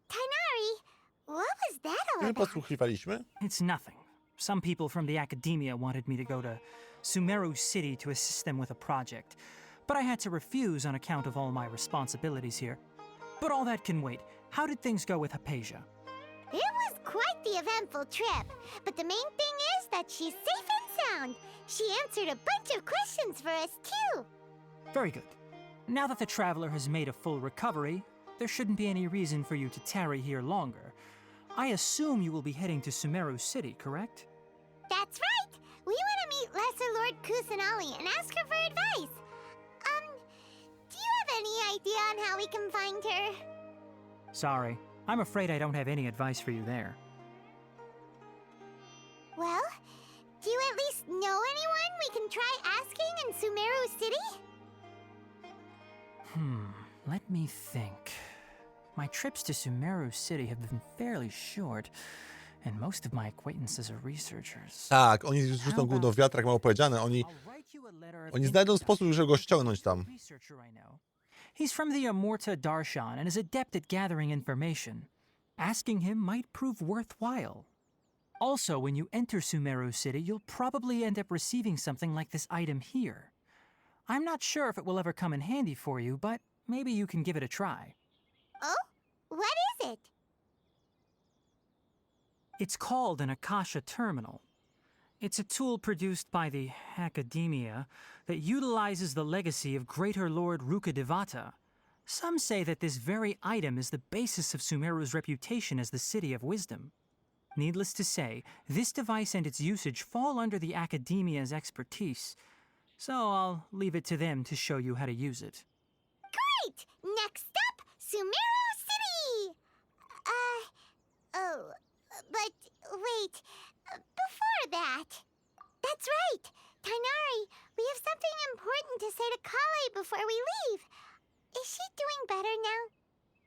Speaker 2: Tighnari, what was that all
Speaker 1: My
Speaker 2: about?
Speaker 1: podsłuchiwaliśmy?
Speaker 3: It's nothing. Some people from the academia wanted me to go to Sumeru City to assist them with a project, but I had to refuse on account of all my responsibilities here. But all that can wait. How did things go with 𝗏𝗃𝗃?
Speaker 2: It was quite the eventful trip, but the main thing is that she's safe and sound. She answered a bunch of questions for us, too.
Speaker 3: Very good. Now that the traveler has made a full recovery, there shouldn't be any reason for you to tarry here longer. I assume you will be heading to Sumeru City, correct?
Speaker 2: That's right. We want to meet Lesser Lord 𝗏𝗏𝘃 and ask her for advice. Do you have any idea on how we can find her?
Speaker 3: Sorry, I'm afraid I don't have any advice for you there.
Speaker 2: Well, do you at least know anyone we can try asking in Sumeru City?
Speaker 3: Let me think. My trips to Sumeru City have been fairly short, and most of my acquaintances are researchers.
Speaker 1: Tak, oni rzucą gówno w wiatr, jak mało powiedziane. Oni znajdą sposób, żeby go ściągnąć tam.
Speaker 3: He's from the Immorta Darshan and is adept at gathering information. Asking him might prove worthwhile. Also, when you enter Sumeru City, you'll probably end up receiving something like this item here. I'm not sure if it will ever come in handy for you, but maybe you can give it a try.
Speaker 2: Oh? What is it?
Speaker 3: It's called an Akasha Terminal. It's a tool produced by the academia that utilizes the legacy of Greater Lord 𝗏𝗏𝘃. Some say that this very item is the basis of Sumeru's reputation as the City of Wisdom. Needless to say, this device and its usage fall under the academia's expertise, so I'll leave it to them to show you how to use it.
Speaker 2: Great! Next up, Sumeru City! But wait, before that... That's right! Tighnari, we have something important to say to 𝗏𝗃𝗃 before we leave. Is she doing better now?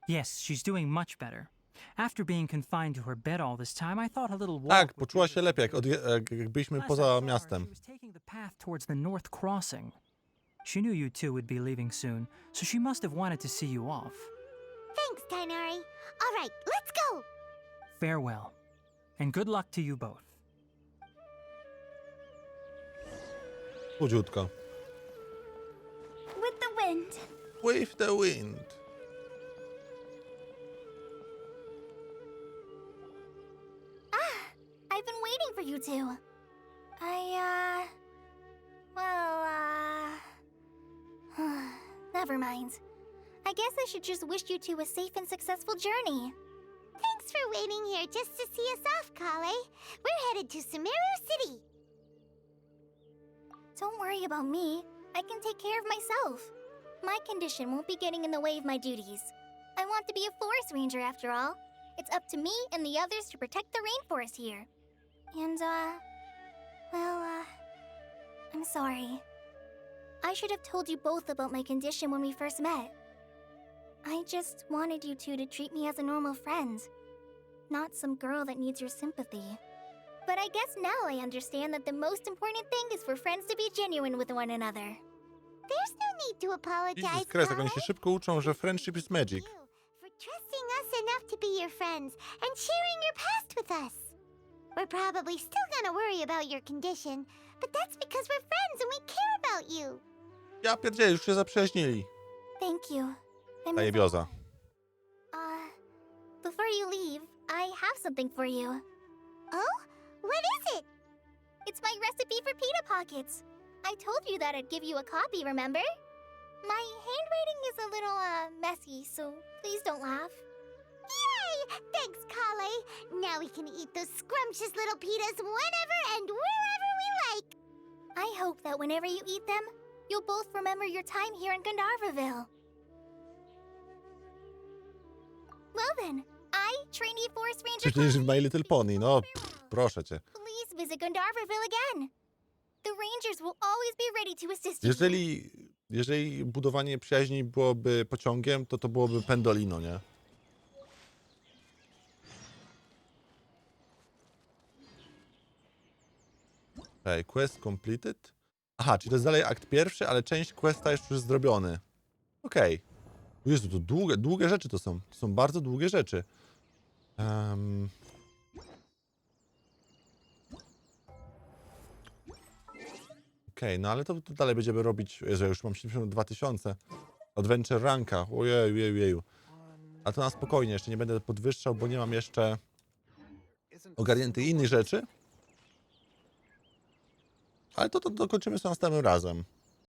Speaker 3: Yes, she's doing much better. After being confined to her bed all this time, I thought a little walk
Speaker 1: Tak,
Speaker 3: would
Speaker 1: poczuła
Speaker 3: be
Speaker 1: się lepiej, jak byliśmy
Speaker 3: Last I
Speaker 1: poza
Speaker 3: saw her,
Speaker 1: miastem.
Speaker 3: She was taking the path towards the North Crossing. She knew you two would be leaving soon, so she must have wanted to see you off.
Speaker 2: Thanks, Tighnari. All right, let's go!
Speaker 3: Farewell, and good luck to you both.
Speaker 1: Chudziutko.
Speaker 5: With the wind.
Speaker 1: With the wind.
Speaker 5: I've been waiting for you two. Never mind. I guess I should just wish you two a safe and successful journey.
Speaker 2: Thanks for waiting here just to see us off, 𝗏𝗃𝗃. We're headed to Sumeru City.
Speaker 5: Don't worry about me. I can take care of myself. My condition won't be getting in the way of my duties. I want to be a forest ranger after all. It's up to me and the others to protect the rainforest here. And, I'm sorry. I should have told you both about my condition when we first met. I just wanted you two to treat me as a normal friend, not some girl that needs your sympathy. But I guess now I understand that the most important thing is for friends to be genuine with one another.
Speaker 2: There's no need to apologize,
Speaker 1: Jesus Christ, jak oni się
Speaker 2: 𝗏𝗃𝗃.
Speaker 1: szybko uczą, że friendship is magic.
Speaker 2: to be your friends and sharing your past with us. We're probably still gonna worry about your condition, but that's because we're friends and we care about you.
Speaker 1: Ja pierdzielę, już się zaprzyjaźnili.
Speaker 5: Thank you.
Speaker 1: Ta jebioza.
Speaker 5: Before you leave, I have something for you.
Speaker 2: Oh? What is it?
Speaker 5: It's my recipe for pita pockets. I told you that I'd give you a copy, remember? My handwriting is a little, messy, so please don't laugh.
Speaker 2: Yay! Thanks, 𝗏𝗧𝘃. Now we can eat those scrumptious little pitas whenever and wherever we like.
Speaker 5: I hope that whenever you eat them, you'll both remember your time here in 𝗏𝗏𝘃. Well then, I, trainee forest ranger
Speaker 1: Przecież w
Speaker 5: Connie,
Speaker 1: My Little Pony, no proszę cię.
Speaker 5: please visit 𝗏𝗏𝘃 again. The rangers will always be ready to assist you.
Speaker 1: Jeżeli budowanie przyjaźni byłoby pociągiem, to byłoby pendolino, nie? Okay, quest completed. Aha, czyli to jest dalej akt pierwszy, ale część questa już jest zrobiony. Okej. Jezu, to długie rzeczy to są. To są bardzo długie rzeczy. Okej, no ale to dalej będziemy robić. Jezu, ja już mam 72 000. Adventure ranka. Ojeju. A to na spokojnie, jeszcze nie będę podwyższał, bo nie mam jeszcze ogarniętych innych rzeczy. Ale to dokończymy sobie następnym razem.